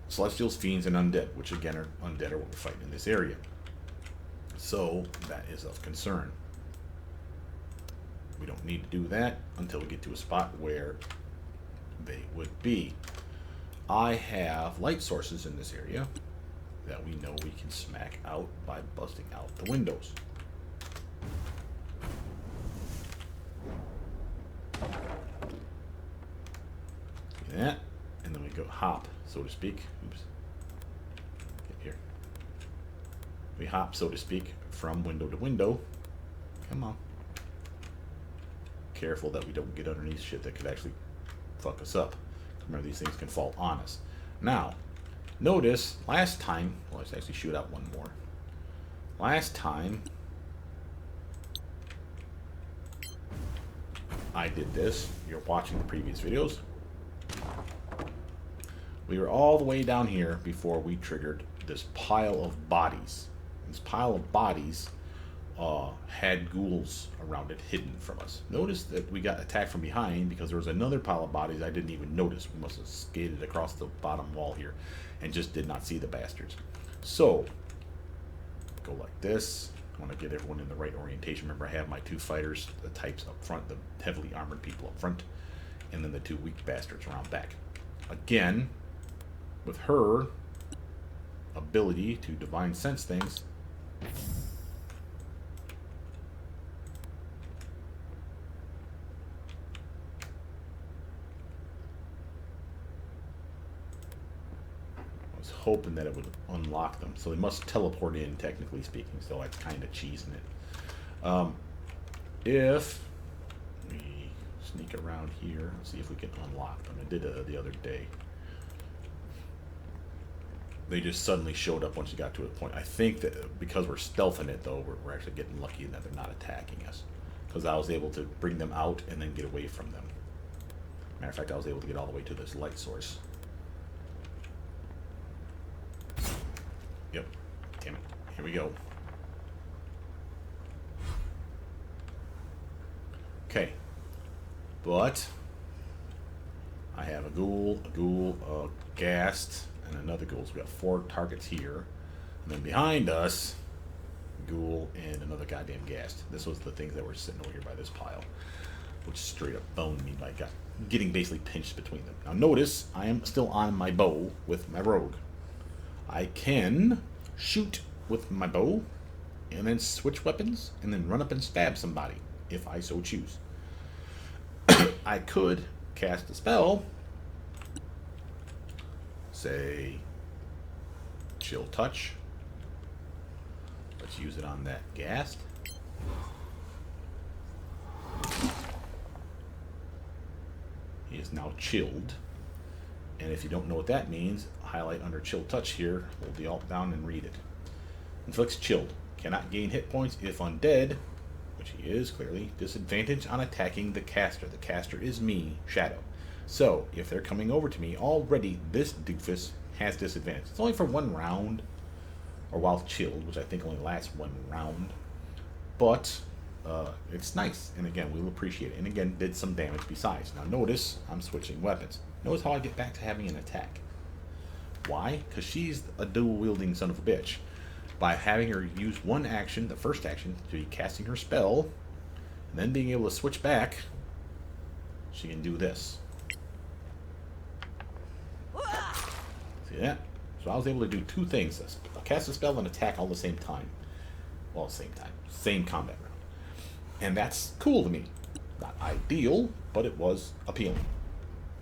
Celestials, Fiends, and Undead, which again are Undead are what we're fighting in this area. So, that is of concern. We don't need to do that until we get to a spot where they would be. I have light sources in this area that we know we can smack out by busting out the windows. See that? And then we go hop, so to speak. Oops. Get here. We hop, so to speak, from window to window. Come on. Careful that we don't get underneath shit that could actually fuck us up. Remember, these things can fall on us. Now, notice last time, well, let's actually shoot out one more. Last time I did this, you're watching the previous videos, we were all the way down here before we triggered this pile of bodies. This pile of bodies had ghouls around it hidden from us. Notice that we got attacked from behind because there was another pile of bodies I didn't even notice. We must have skated across the bottom wall here and just did not see the bastards. So, go like this. I want to get everyone in the right orientation. Remember, I have my 2 fighters, the types up front, the heavily armored people up front, and then the 2 weak bastards around back. Again, with her ability to divine sense things, hoping that it would unlock them. So they must teleport in, technically speaking, so that's kind of cheesing it. If we sneak around here, let's see if we can unlock them. I did it the other day. They just suddenly showed up once you got to a point. I think that because we're stealthing it, though, we're actually getting lucky in that they're not attacking us. Because I was able to bring them out and then get away from them. Matter of fact, I was able to get all the way to this light source. Yep. Damn it. Here we go. Okay. But I have a ghoul, a ghast, and another ghoul. So we got 4 targets here. And then behind us, ghoul and another goddamn ghast. This was the things that were sitting over here by this pile, which straight up boned me by getting basically pinched between them. Now notice, I am still on my bow with my rogue. I can shoot with my bow and then switch weapons and then run up and stab somebody if I so choose. I could cast a spell, say Chill Touch. Let's use it on that ghast. He is now chilled. And if you don't know what that means, highlight under Chill Touch here, hold the Alt down and read it. Inflicts chilled. Cannot gain hit points if undead. which he is clearly, disadvantage on attacking the caster. The caster is me, Shadow. So, if they're coming over to me, already this doofus has disadvantage. It's only for 1 round, or while chilled, which I think only lasts 1 round. But, it's nice, and again, we'll appreciate it. And again, did some damage besides. Now notice, I'm switching weapons. Notice how I get back to having an attack. Why? Because she's a dual-wielding son of a bitch. By having her use one action, the first action, to be casting her spell, and then being able to switch back, she can do this. See that? So I was able to do 2 things. Cast a spell and attack all at the same time. Well, same time. Same combat round. And that's cool to me. Not ideal, but it was appealing.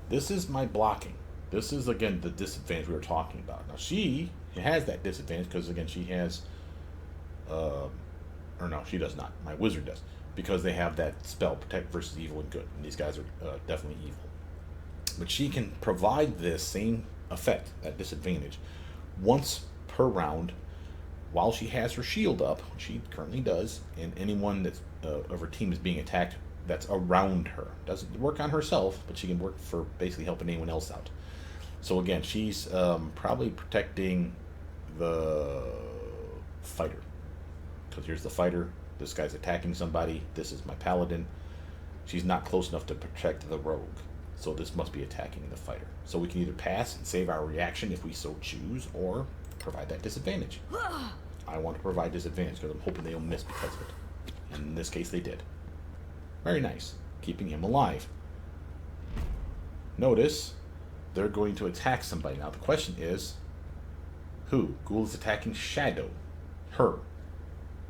This is my blocking. This is, again, the disadvantage we were talking about. Now, she has that disadvantage because, again, she has... or no, she does not. My wizard does. Because they have that spell, Protect versus Evil and Good. And these guys are definitely evil. But she can provide this same effect, that disadvantage, once per round while she has her shield up, which she currently does, and anyone that's of her team is being attacked that's around her. Doesn't work on herself, but she can work for basically helping anyone else out. So again, she's probably protecting the fighter. Because here's the fighter. This guy's attacking somebody. This is my paladin. She's not close enough to protect the rogue. So this must be attacking the fighter. So we can either pass and save our reaction if we so choose, or provide that disadvantage. I want to provide disadvantage because I'm hoping they'll miss because of it. And in this case, they did. Very nice. Keeping him alive. Notice, they're going to attack somebody. Now the question is, who? Ghoul is attacking Shadow. Her.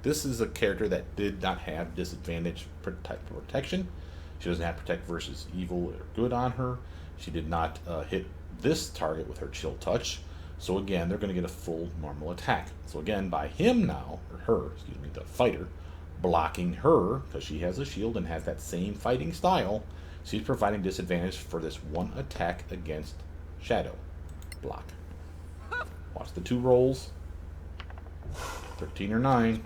This is a character that did not have disadvantage protection. She doesn't have Protect versus Evil or Good on her. She did not hit this target with her Chill Touch. So again, they're going to get a full normal attack. So again, by him now, or her, excuse me, the fighter, blocking her, because she has a shield and has that same fighting style, she's providing disadvantage for this one attack against Shadow. Block. Watch the 2 rolls. 13 or 9.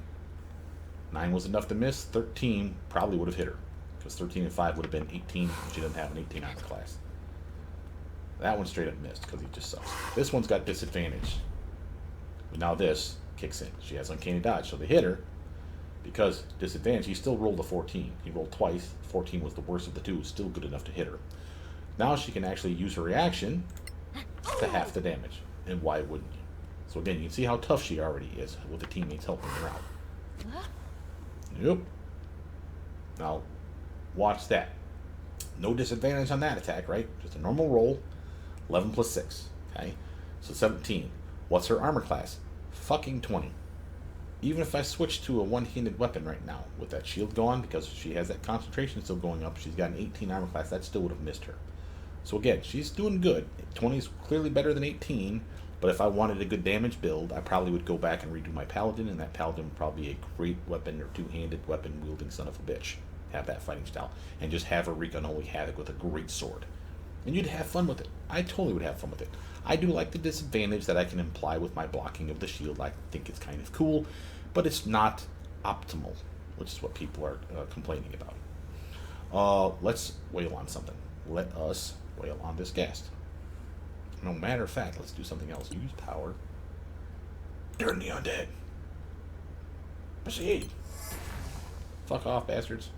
9 was enough to miss. 13 probably would have hit her. Because 13 and 5 would have been 18, and she doesn't have an 18 on the class. That one straight up missed, because he just sucks. This one's got disadvantage. But now this kicks in. She has Uncanny Dodge, so they hit her. Because disadvantage, he still rolled a 14. He rolled twice. 14 was the worst of the 2. Still good enough to hit her. Now she can actually use her reaction to half the damage. And why wouldn't you? So again, you can see how tough she already is with the teammates helping her out. Yep. Now, watch that. No disadvantage on that attack, right? Just a normal roll. 11 plus 6. Okay? So 17. What's her armor class? Fucking 20. Even if I switch to a one-handed weapon right now with that shield going, because she has that concentration still going up, she's got an 18 armor class, that still would have missed her. So again, she's doing good. 20 is clearly better than 18, but if I wanted a good damage build, I probably would go back and redo my Paladin, and that Paladin would probably be a great weapon or two-handed weapon-wielding son of a bitch. Have that fighting style. And just have her wreak unholy havoc with a great sword. And you'd have fun with it. I totally would have fun with it. I do like the disadvantage that I can imply with my blocking of the shield. I think it's kind of cool, but it's not optimal, which is what people are complaining about. Let's wail on something. Let us wail on this ghast. No matter of fact, let's do something else. Use power. Turn the undead. Proceed. Fuck off, bastards.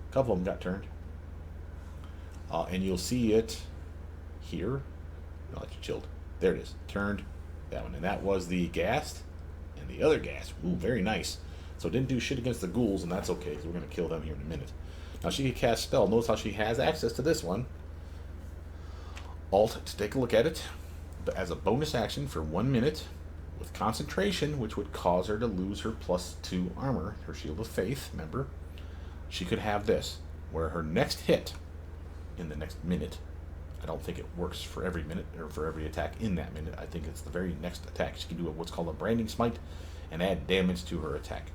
A couple of them got turned. And you'll see it here. No, it's chilled. There it is. Turned. That one. And that was the ghast. And the other ghast. Ooh, very nice. So it didn't do shit against the ghouls, and that's okay, because we're going to kill them here in a minute. Now she can cast spell. Notice how she has access to this one. Alt to take a look at it. But as a bonus action for 1 minute, with concentration, which would cause her to lose her +2 armor, her Shield of Faith, remember? She could have this, where her next hit in the next minute, I don't think it works for every minute or for every attack in that minute. I think it's the very next attack. She can do what's called a branding smite and add damage to her attack.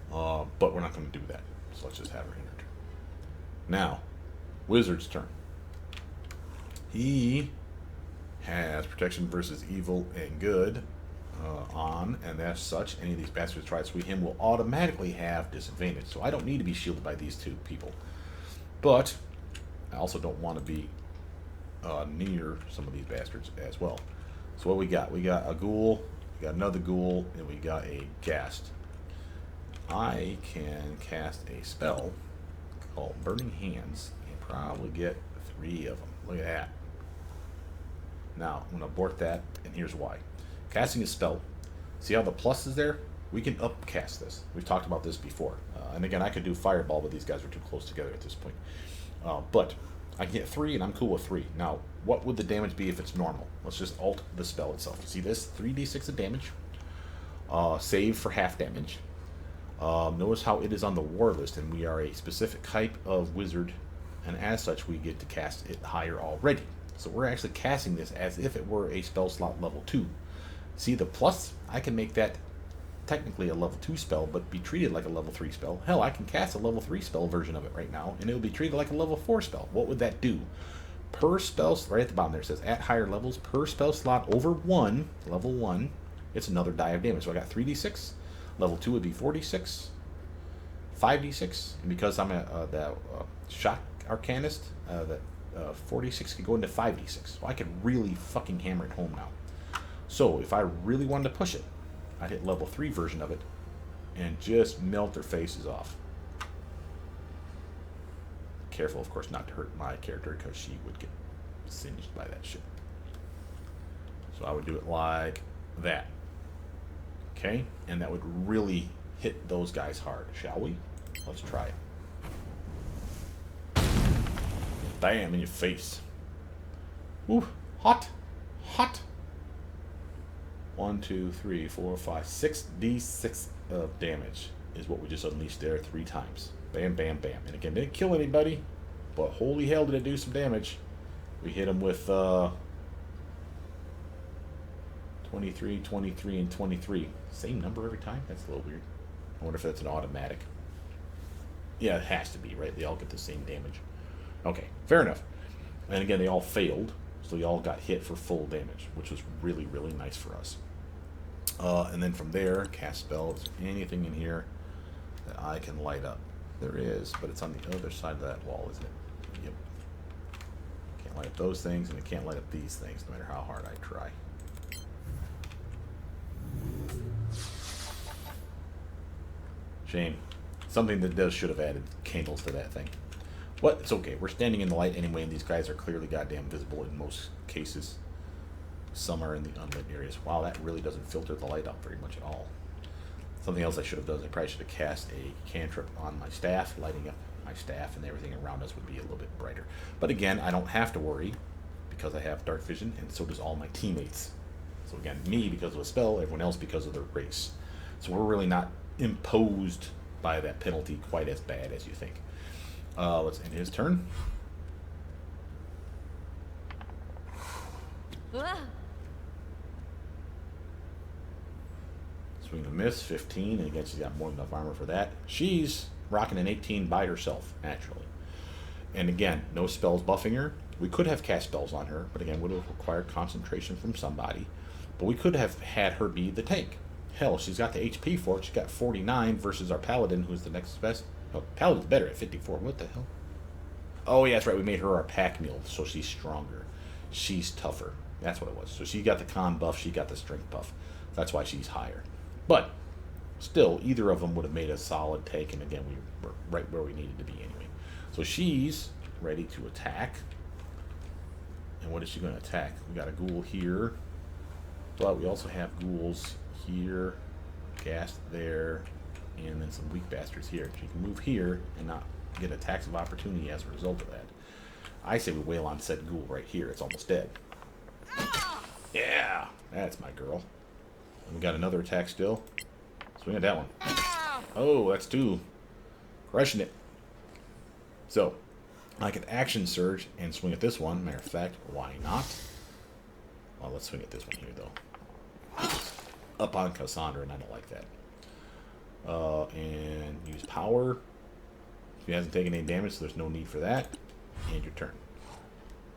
But we're not going to do that, so let's just have her in her turn. Now, Wizard's turn. He has protection versus evil and good. on, and as such, any of these bastards try to sweep him will automatically have disadvantage. So I don't need to be shielded by these two people. But I also don't want to be near some of these bastards as well. So what we got? We got a ghoul, we got another ghoul, and we got a ghast. I can cast a spell called Burning Hands and probably get 3 of them. Look at that. Now, I'm going to abort that, and here's why. Casting a spell. See how the plus is there? We can upcast this. We've talked about this before. And again, I could do Fireball, but these guys are too close together at this point. But I can get 3, and I'm cool with 3. Now, what would the damage be if it's normal? Let's just alt the spell itself. See this? 3d6 of damage. Save for half damage. Notice how it is on the war list, and we are a specific type of wizard, and as such, we get to cast it higher already. So we're actually casting this as if it were a spell slot level 2. See the plus? I can make that technically a level 2 spell, but be treated like a level 3 spell. Hell, I can cast a level 3 spell version of it right now, and it will be treated like a level 4 spell. What would that do? Per spell, right at the bottom there, it says at higher levels, per spell slot over 1, level 1, it's another die of damage. So I got 3d6. Level 2 would be 4d6, 5d6, and because I'm the shock arcanist, that 4d6 could go into 5d6. So I could really fucking hammer it home now. So if I really wanted to push it, I'd hit level 3 version of it and just melt their faces off. Careful, of course, not to hurt my character because she would get singed by that shit. So I would do it like that. Okay, and that would really hit those guys hard, shall we? Let's try it. Bam, in your face. Ooh, hot, hot. 1, 2, 3, 4, 5, 6d6 of damage is what we just unleashed there 3 times. Bam, bam, bam. And again, didn't kill anybody, but holy hell did it do some damage. We hit him with 23, 23, and 23. Same number every time? That's a little weird. I wonder if that's an automatic. Yeah, it has to be, right? They all get the same damage. Okay, fair enough. And again, they all failed, so they all got hit for full damage, which was really, really nice for us. And then from there, cast spells. Anything in here that I can light up? There is, but it's on the other side of that wall, isn't it? Yep. Can't light up those things, and I can't light up these things, no matter how hard I try. Shame. Something that should have added candles to that thing. What? It's okay. We're standing in the light anyway, and these guys are clearly goddamn visible in most cases. Some are in the unlit areas. Wow, that really doesn't filter the light up very much at all. Something else I should have done is I probably should have cast a cantrip on my staff, lighting up my staff, and everything around us would be a little bit brighter. But again, I don't have to worry because I have dark vision, and so does all my teammates. So again, me because of a spell, everyone else because of their race. So we're really not imposed by that penalty quite as bad as you think. Let's end his turn. Swing and miss, 15, and again she's got more than enough armor for that. She's rocking an 18 by herself, actually. And again, no spells buffing her. We could have cast spells on her, but again, would have required concentration from somebody. But we could have had her be the tank. Hell, she's got the HP for it. She's got 49 versus our Paladin, who's the next best. Oh, Paladin's better at 54. What the hell? Oh, yeah, that's right. We made her our pack mule, so she's stronger. She's tougher. That's what it was. So she got the con buff. She got the strength buff. That's why she's higher. But still, either of them would have made a solid take, and again, we were right where we needed to be anyway. So she's ready to attack. And what is she going to attack? We got a ghoul here, but we also have ghouls here, ghast there, and then some weak bastards here. She can move here and not get attacks of opportunity as a result of that. I say we wail on said ghoul right here. It's almost dead. Yeah, that's my girl. And we got another attack still. Swing at that one. Oh, that's 2. Crushing it. So, I can action surge and swing at this one. Matter of fact, why not? Well, let's swing at this one here, though. Up on Cassandra, and I don't like that. And use power. She hasn't taken any damage, so there's no need for that. And your turn.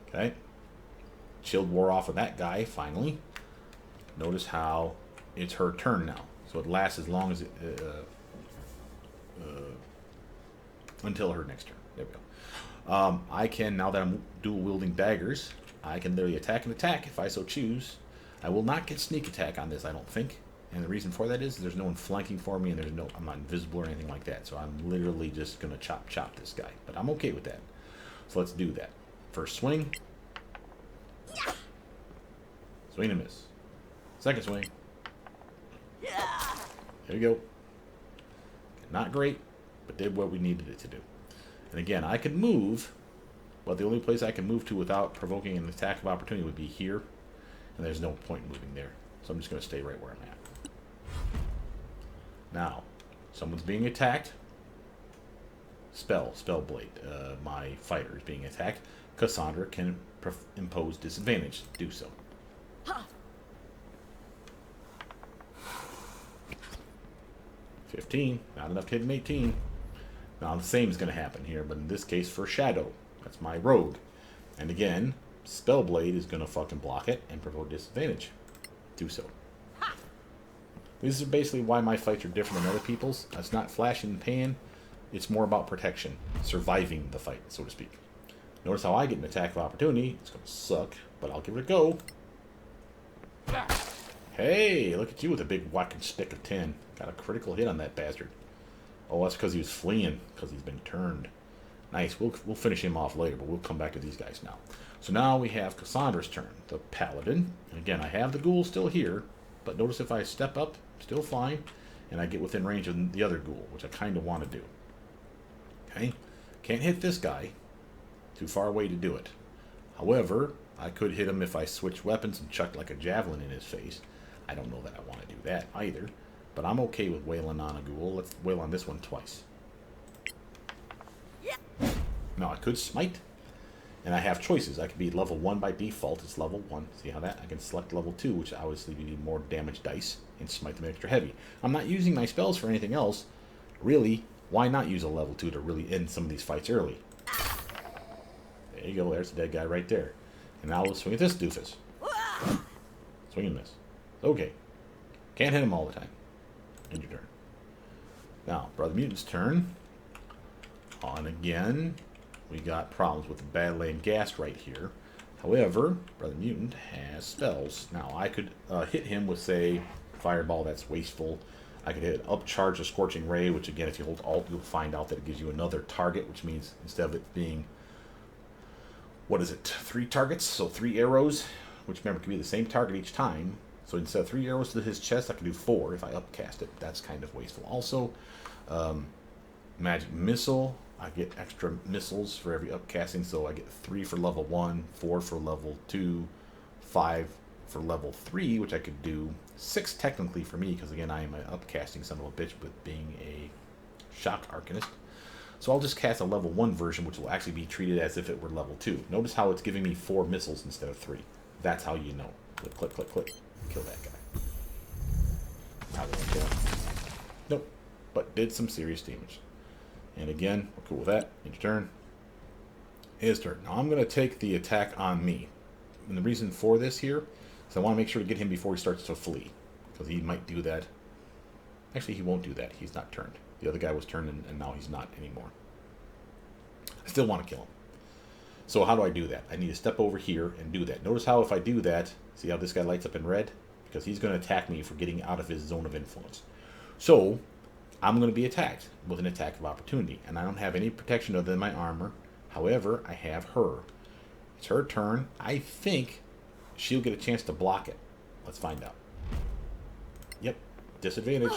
Okay. Shield wore off of that guy, finally. Notice how it's her turn now. So it lasts as long as it, until her next turn. There we go. I can, now that I'm dual wielding daggers, I can literally attack and attack if I so choose. I will not get sneak attack on this, I don't think. And the reason for that is there's no one flanking for me, and I'm not invisible or anything like that. So I'm literally just gonna chop this guy. But I'm okay with that. So let's do that. First swing. Swing and miss. Second swing. There we go. Not great, but did what we needed it to do. And again, I could move, but the only place I can move to without provoking an attack of opportunity would be here. And there's no point in moving there. So I'm just going to stay right where I'm at. Now, someone's being attacked. Spellblade. My fighter is being attacked. Cassandra can impose disadvantage. Do so. Huh. 15. Not enough to hit an 18. Now the same is going to happen here, but in this case for Shadow. That's my rogue. And again, Spellblade is going to fucking block it and provoke disadvantage. Do so. This is basically why my fights are different than other people's. It's not flash in the pan. It's more about protection. Surviving the fight, so to speak. Notice how I get an attack of opportunity. It's going to suck, but I'll give it a go. Hey, look at you with a big whacking stick of 10. Got a critical hit on that bastard. Oh, that's because he was fleeing, because he's been turned. Nice. We'll finish him off later, but we'll come back to these guys now. So now we have Cassandra's turn, the Paladin. And again, I have the ghoul still here, but notice if I step up, still fine, and I get within range of the other ghoul, which I kind of want to do. Okay? Can't hit this guy. Too far away to do it. However, I could hit him if I switch weapons and chucked like a javelin in his face. I don't know that I want to do that either, but I'm okay with wailing on a ghoul. Let's wail on this one twice. Now I could smite, and I have choices. I could be level 1 by default. It's level 1. See how that? I can select level 2, which obviously you need more damage dice, and smite them extra heavy. I'm not using my spells for anything else. Really, why not use a level 2 to really end some of these fights early? There you go. There's the dead guy right there. And now let's swing at this doofus. Swing and miss. Okay. Can't hit him all the time. End your turn. Now, Brother Mutant's turn. On again. We got problems with the Palain gas right here. However, Brother Mutant has spells. Now, I could hit him with, say, Fireball. That's wasteful. I could hit Upcharge a Scorching Ray, which again, if you hold Alt, you'll find out that it gives you another target, which means instead of it being, what is it, 3 targets? So 3 arrows, which remember can be the same target each time. So instead of 3 arrows to his chest, I can do 4 if I upcast it. That's kind of wasteful. Also, Magic Missile. I get extra missiles for every upcasting, so I get 3 for level 1, 4 for level 2, 5 for level 3, which I could do 6 technically for me, because again, I am an upcasting son of a bitch with being a shock arcanist. So I'll just cast a level 1 version, which will actually be treated as if it were level 2. Notice how it's giving me 4 missiles instead of 3. That's how you know. Click, click, click, click. Kill that guy. Not gonna kill him. Nope. But did some serious damage. And again, we're cool with that. End your turn. His turn. Now I'm going to take the attack on me. And the reason for this here is I want to make sure to get him before he starts to flee. Because he might do that. Actually, he won't do that. He's not turned. The other guy was turned and now he's not anymore. I still want to kill him. So how do I do that? I need to step over here and do that. Notice how if I do that, see how this guy lights up in red? Because he's going to attack me for getting out of his zone of influence. So I'm going to be attacked with an attack of opportunity. And I don't have any protection other than my armor. However, I have her. It's her turn. I think she'll get a chance to block it. Let's find out. Yep. Disadvantage.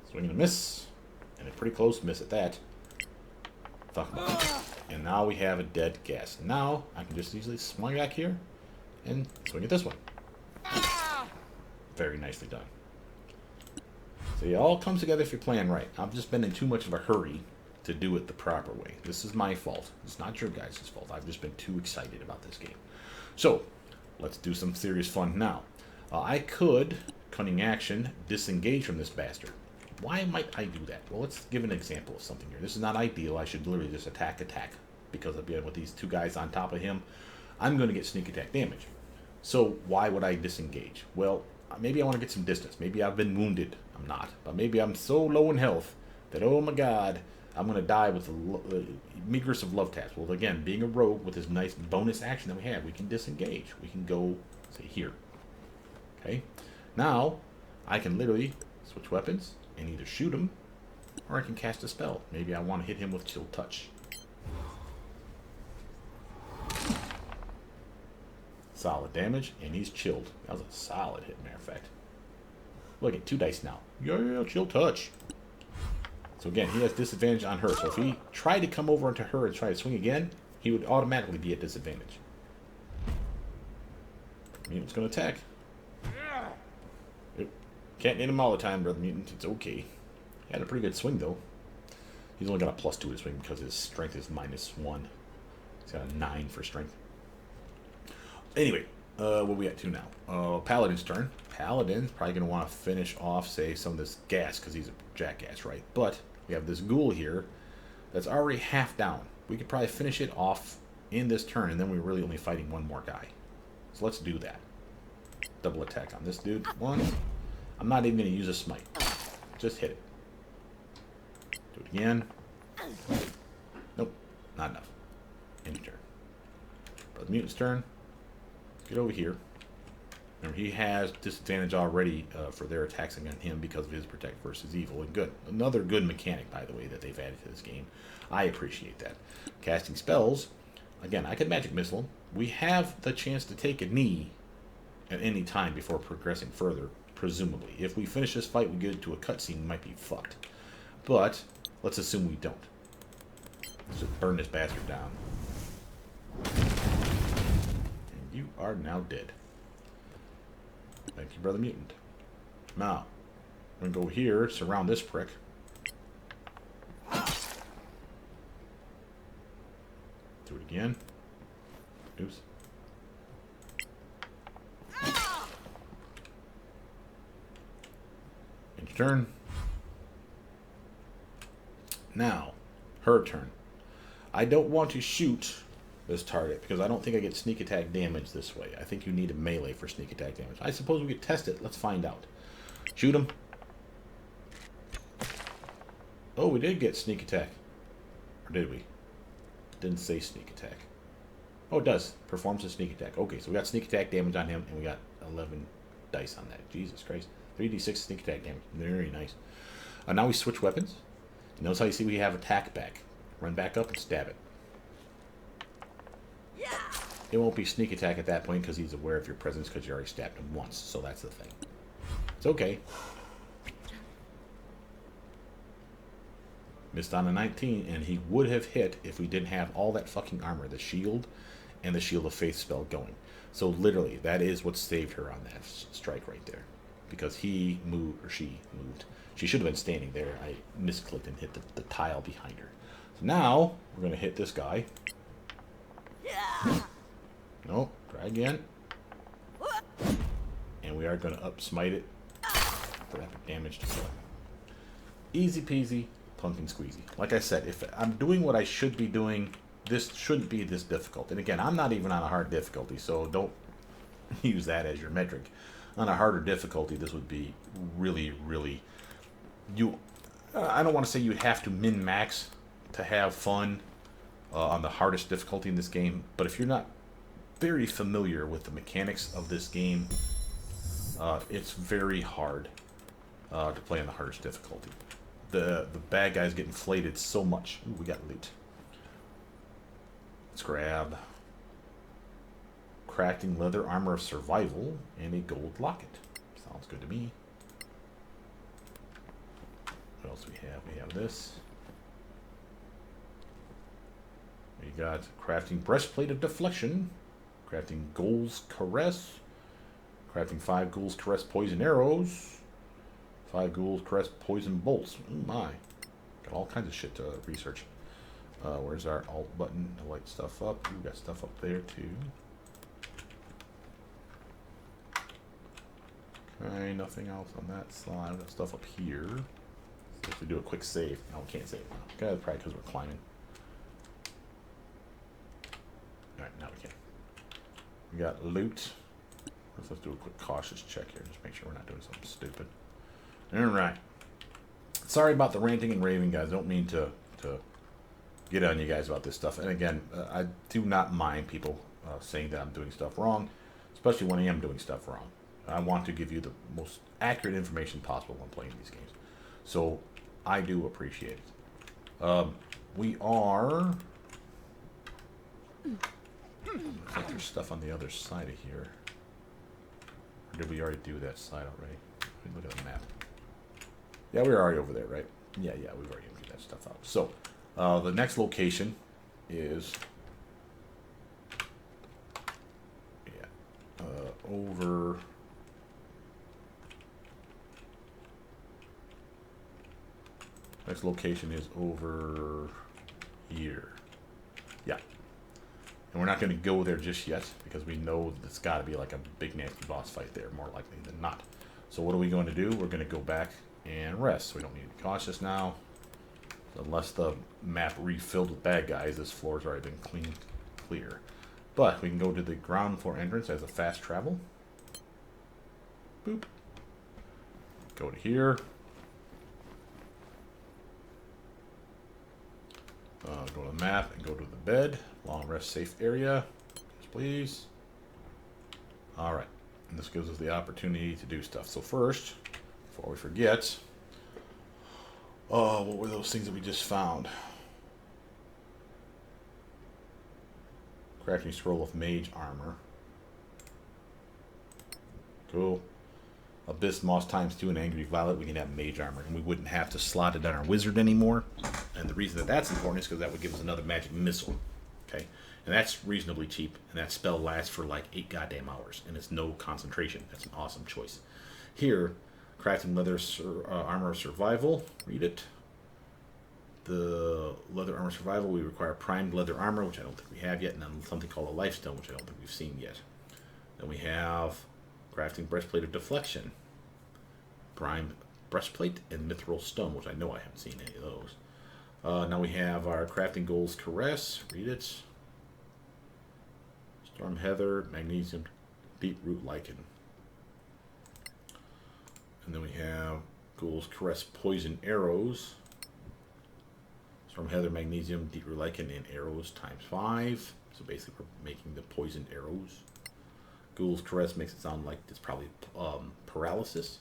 Swing and a miss. And a pretty close miss at that. Fuck him up. And now we have a dead gas. Now I can just easily swing back here and swing at this one. Very nicely done. So it all comes together if you're playing right. I've just been in too much of a hurry to do it the proper way. This is my fault. It's not your guys' fault. I've just been too excited about this game. So, let's do some serious fun now. I could, Cunning Action, disengage from this bastard. Why might I do that? Well, let's give an example of something here. This is not ideal. I should literally just attack, because I'll be with these 2 guys on top of him. I'm going to get sneak attack damage. So why would I disengage? Well, maybe I want to get some distance. Maybe I've been wounded. I'm not. But maybe I'm so low in health that, oh my god, I'm going to die with the meagerest of love taps. Well, again, being a rogue with this nice bonus action that we have, we can disengage. We can go, say, here. Okay? Now, I can literally switch weapons and either shoot him or I can cast a spell. Maybe I want to hit him with Chill Touch. Solid damage, and he's chilled. That was a solid hit, matter of fact. Look at 2 dice now. Yeah, Chill Touch. So again, he has disadvantage on her. So if he tried to come over into her and try to swing again, he would automatically be at disadvantage. Mutant's going to attack. Can't hit him all the time, Brother Mutant. It's okay. He had a pretty good swing, though. He's only got a +2 to swing because his strength is -1. He's got a 9 for strength. Anyway, what we at to now? Paladin's turn. Paladin's probably going to want to finish off, say, some of this gas because he's a jackass, right? But we have this ghoul here that's already half down. We could probably finish it off in this turn, and then we're really only fighting one more guy. So let's do that. Double attack on this dude. 1. I'm not even going to use a smite. Just hit it. Do it again. Nope, not enough. End your turn. Brother Mutant's turn. Get over here. Remember, he has disadvantage already for their attacks against him because of his protect versus evil. And good. Another good mechanic, by the way, that they've added to this game. I appreciate that. Casting spells. Again, I could magic missile him. We have the chance to take a knee at any time before progressing further, presumably. If we finish this fight, we get into a cutscene, we might be fucked. But let's assume we don't. Let's just burn this bastard down. You are now dead. Thank you, Brother Mutant. Now, I'm going to go here, surround this prick. Do it again. Oops. End your turn. Now, her turn. I don't want to shoot this target because I don't think I get sneak attack damage this way. I think you need a melee for sneak attack damage. I suppose we could test it. Let's find out. Shoot him. Oh, we did get sneak attack. Or did we? Didn't say sneak attack. Oh, it does. Performs a sneak attack. Okay, so we got sneak attack damage on him, and we got 11 dice on that. Jesus Christ. 3d6 sneak attack damage. Very nice. Now we switch weapons. And notice how you see we have attack back. Run back up and stab it. It won't be sneak attack at that point because he's aware of your presence because you already stabbed him once. So that's the thing. It's okay. Missed on a 19, and he would have hit if we didn't have all that fucking armor, the shield and the Shield of Faith spell going. So literally, that is what saved her on that strike right there. Because he moved, or she moved. She should have been standing there. I misclicked and hit the tile behind her. So now, we're going to hit this guy. Nope, try again. And we are going to up smite it for epic damage to kill it. Easy peasy, pumpkin squeezy. Like I said, if I'm doing what I should be doing, this shouldn't be this difficult. And again, I'm not even on a hard difficulty, so don't use that as your metric. On a harder difficulty, this would be really, really... I don't want to say you'd have to min-max to have fun on the hardest difficulty in this game, but if you're not very familiar with the mechanics of this game, it's very hard to play on the hardest difficulty. The bad guys get inflated so much. Ooh, we got loot. Let's grab crafting leather armor of survival and a gold locket. Sounds good to me. What else do we have? We have this. We got crafting breastplate of deflection, crafting ghouls caress, crafting 5 ghouls caress poison arrows, 5 ghouls caress poison bolts. Oh my, got all kinds of shit to research. Where's our alt button to light stuff up? We got stuff up there too. Okay, nothing else on that slide. We got stuff up here. So if we do a quick save, no, we can't save now. Okay, probably because we're climbing. Alright, now we can. We got loot. Let's do a quick cautious check here. Just make sure we're not doing something stupid. Alright. Sorry about the ranting and raving, guys. Don't mean to get on you guys about this stuff. And again, I do not mind people saying that I'm doing stuff wrong, especially when I am doing stuff wrong. I want to give you the most accurate information possible when playing these games. So, I do appreciate it. We are... I think there's stuff on the other side of here. Or did we already do that side already? Let me look at the map. Yeah, we were already over there, right? Yeah, we've already emptied that stuff out. So, the next location is... Yeah, over... Next location is over here. Yeah. And we're not going to go there just yet because we know that it's got to be like a big nasty boss fight there, more likely than not. So what are we going to do? We're going to go back and rest. So we don't need to be cautious now. Unless the map refilled with bad guys, this floor's already been cleaned clear. But we can go to the ground floor entrance as a fast travel. Boop. Go to here. Go to the map and go to the bed. Long rest safe area. Yes, please. Alright. And this gives us the opportunity to do stuff. So first, before we forget, what were those things that we just found? Crafting scroll of mage armor. Cool. Abyss Moss ×2 and Angry Violet, we can have mage armor, and we wouldn't have to slot it on our wizard anymore. And the reason that that's important is because that would give us another magic missile. Okay? And that's reasonably cheap, and that spell lasts for like 8 goddamn hours, and it's no concentration. That's an awesome choice. Here, crafting leather armor survival. Read it. The leather armor survival, we require primed leather armor, which I don't think we have yet, and then something called a lifestone, which I don't think we've seen yet. Then we have crafting breastplate of deflection, primed breastplate, and mithril stone, which I know I haven't seen any of those. Now we have our crafting goals caress. Read it. Storm heather, magnesium, beetroot lichen. And then we have goals caress poison arrows. Storm heather, magnesium, beetroot lichen, and arrows ×5. So basically we're making the poison arrows. Ghoul's Caress makes it sound like it's probably paralysis.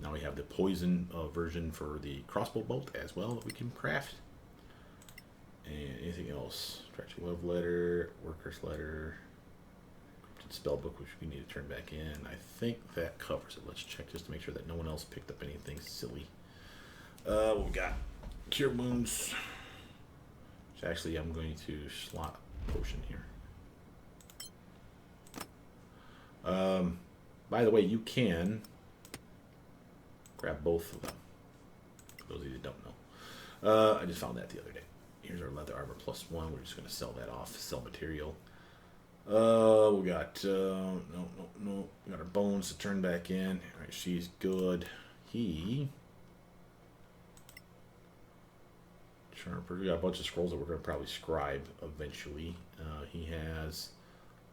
Now we have the poison version for the crossbow bolt as well that we can craft. And anything else? Stretching love letter, worker's letter, cryptid spellbook, which we need to turn back in. I think that covers it. Let's check just to make sure that no one else picked up anything silly. What we got? Cure wounds. Which actually I'm going to slot potion here. By the way, you can grab both of them. For those of you that don't know. I just found that the other day. Here's our leather armor +1. We're just going to sell that off. Sell material. We got, no. We got our bones to turn back in. Alright, she's good. We got a bunch of scrolls that we're going to probably scribe eventually. He has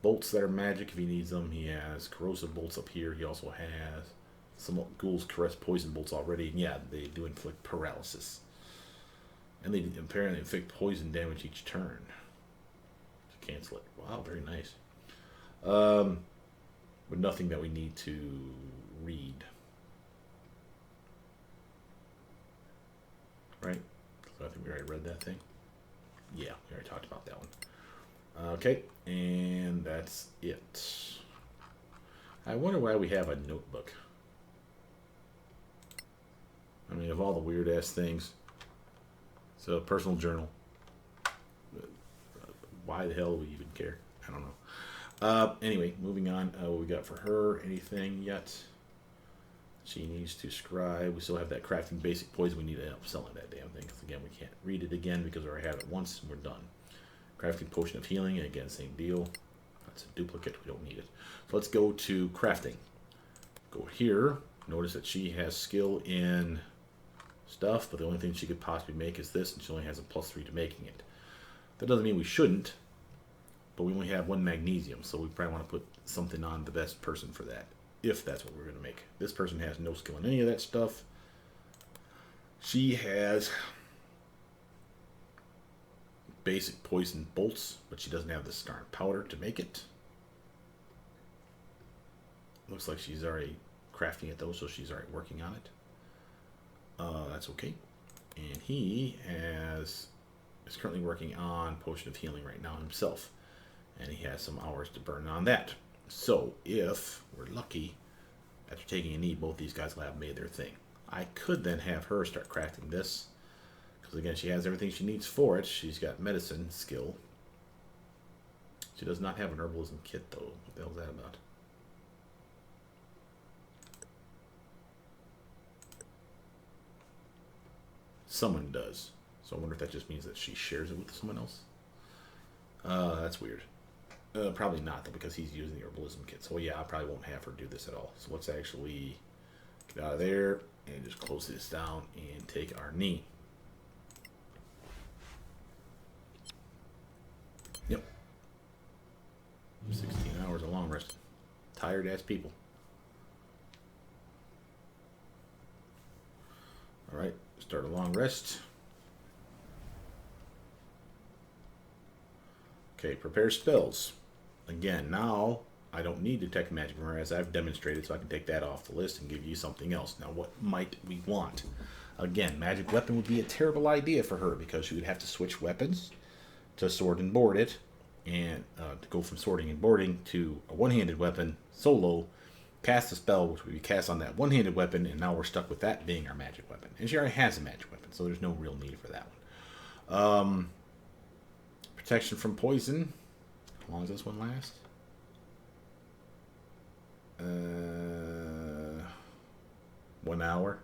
bolts that are magic if he needs them. He has corrosive bolts up here. He also has some Ghoul's Caress poison bolts already. And yeah, they do inflict paralysis. And they apparently inflict poison damage each turn. To cancel it. Wow, very nice. But nothing that we need to read. Right? So I think we already read that thing. Yeah, we already talked about that one. Okay, and that's it. I wonder why we have a notebook. I mean, of all the weird-ass things, it's a personal journal. Why the hell do we even care? I don't know. Anyway, moving on. What we got for her? Anything yet? She needs to scribe. We still have that crafting basic poison. We need to end up selling that damn thing. Because again, we can't read it again because we already have it once and we're done. Crafting potion of healing. Again, same deal. That's a duplicate. We don't need it. So let's go to crafting. Go here. Notice that she has skill in stuff, but the only thing she could possibly make is this, and she only has a +3 to making it. That doesn't mean we shouldn't, but we only have one magnesium, so we probably want to put something on the best person for that, if that's what we're going to make. This person has no skill in any of that stuff. She has basic poison bolts, but she doesn't have the scarn powder to make it. Looks like she's already crafting it though, so she's already working on it. That's okay. And he is currently working on Potion of Healing right now himself, and he has some hours to burn on that. So if we're lucky, after taking a knee, both these guys will have made their thing. I could then have her start crafting this, because again, she has everything she needs for it. She's got medicine skill. She does not have an herbalism kit though. What the hell is that about? Someone does. So I wonder if that just means that she shares it with someone else. That's weird. Probably not though, because he's using the herbalism kit. So yeah, I probably won't have her do this at all. So let's actually get out of there and just close this down and take our knee. Yep. 16 hours of long rest. Tired ass people. Alright, start a long rest. Okay, prepare spells. Again, now I don't need Detect Magic from her, as I've demonstrated, so I can take that off the list and give you something else. Now, what might we want? Again, Magic Weapon would be a terrible idea for her, because she would have to switch weapons to sword and board it, and to go from swording and boarding to a one-handed weapon, solo, cast a spell, which would be cast on that one-handed weapon, and now we're stuck with that being our magic weapon. And she already has a magic weapon, so there's no real need for that one. Protection from poison. How long does this one last? 1 hour.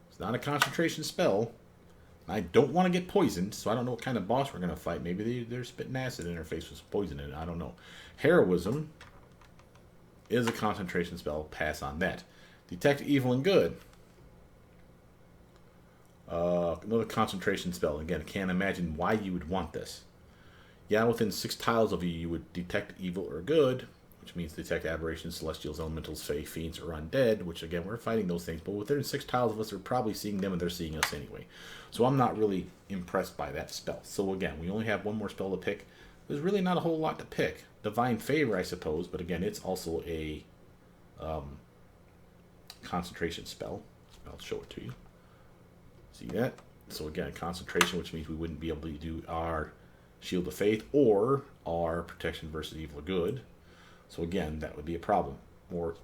It's not a concentration spell. I don't want to get poisoned, so I don't know what kind of boss we're going to fight. Maybe they're spitting acid in her face with poison in it. I don't know. Heroism is a concentration spell. Pass on that. Detect evil and good. Another concentration spell. Again, I can't imagine why you would want this. Yeah, within 6 tiles of you, you would detect evil or good, which means detect aberrations, celestials, elementals, fae, fiends, or undead, which again, we're fighting those things, but within 6 tiles of us, we're probably seeing them and they're seeing us anyway. So I'm not really impressed by that spell. So again, we only have one more spell to pick. There's really not a whole lot to pick. Divine Favor, I suppose, but again, it's also a concentration spell. I'll show it to you. See that? So again, concentration, which means we wouldn't be able to do our Shield of Faith or our Protection versus Evil or Good. So again, that would be a problem. Or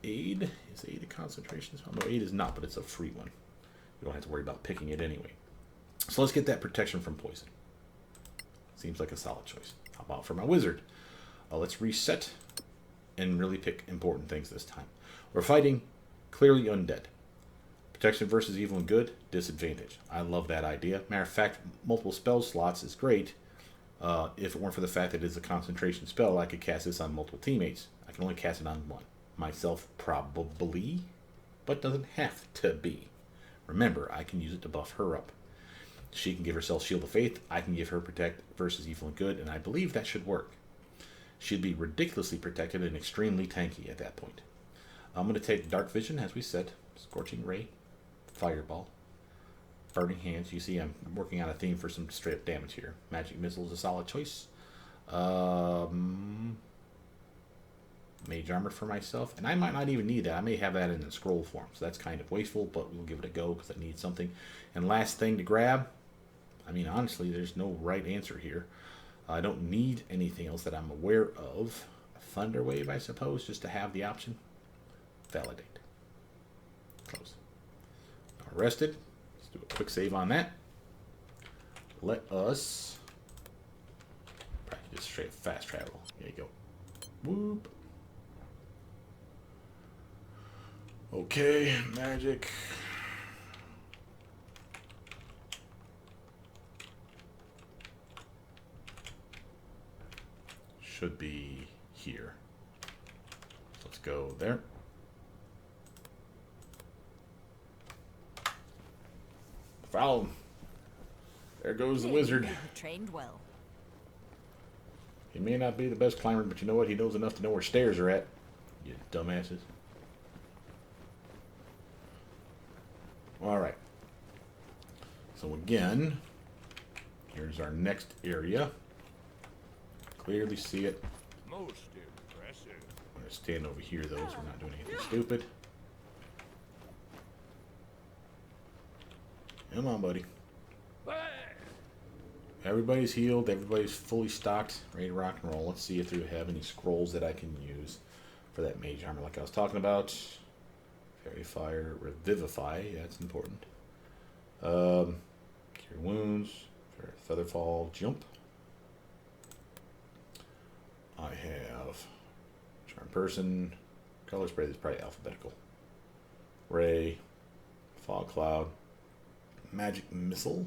Aid. Is Aid a concentration spell? No, Aid is not, but it's a free one. You don't have to worry about picking it anyway. So let's get that protection from poison. Seems like a solid choice. How about for my wizard? Let's reset and really pick important things this time. We're fighting clearly undead. Protection versus evil and good, disadvantage. I love that idea. Matter of fact, multiple spell slots is great. If it weren't for the fact that it's a concentration spell, I could cast this on multiple teammates. I can only cast it on one. Myself, probably, but doesn't have to be. Remember, I can use it to buff her up. She can give herself Shield of Faith. I can give her Protect versus Evil and Good, and I believe that should work. She'd be ridiculously protected and extremely tanky at that point. I'm going to take Dark Vision, as we said. Scorching Ray. Fireball. Burning Hands. You see I'm working on a theme for some straight up damage here. Magic Missile is a solid choice. Mage Armor for myself. And I might not even need that. I may have that in the scroll form. So that's kind of wasteful, but we'll give it a go because I need something. And last thing to grab. I mean, honestly, there's no right answer here. I don't need anything else that I'm aware of. Thunder Wave, I suppose, just to have the option. Validate. Close. Arrested. Let's do a quick save on that. Let us practice straight fast travel. There you go. Whoop. Okay, magic. Should be here. Let's go there. Foul. There goes the wizard. Trained well. He may not be the best climber, but you know what? He knows enough to know where stairs are at. You dumbasses. Alright. So again, here's our next area. Clearly see it. Most impressive. I'm going to stand over here, though, so we're not doing anything stupid. Come on, buddy. Everybody's healed. Everybody's fully stocked, ready to rock and roll. Let's see if we have any scrolls that I can use for that mage armor like I was talking about. Fairy Fire, Revivify. Yeah, that's important. Cure Wounds. Featherfall. Jump. I have Charm Person. Color Spray is probably alphabetical. Ray. Fog Cloud. Magic Missile.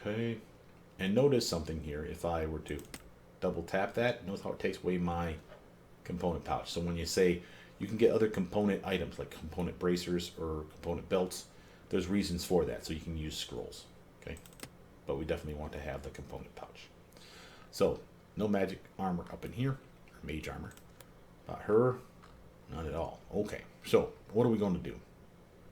Okay. And notice something here. If I were to double tap that, notice how it takes away my component pouch. So when you say you can get other component items like component bracers or component belts, there's reasons for that. So you can use scrolls. Okay. But we definitely want to have the component pouch. So no magic armor up in here. Or mage armor. About her, none at all. Okay. So what are we going to do?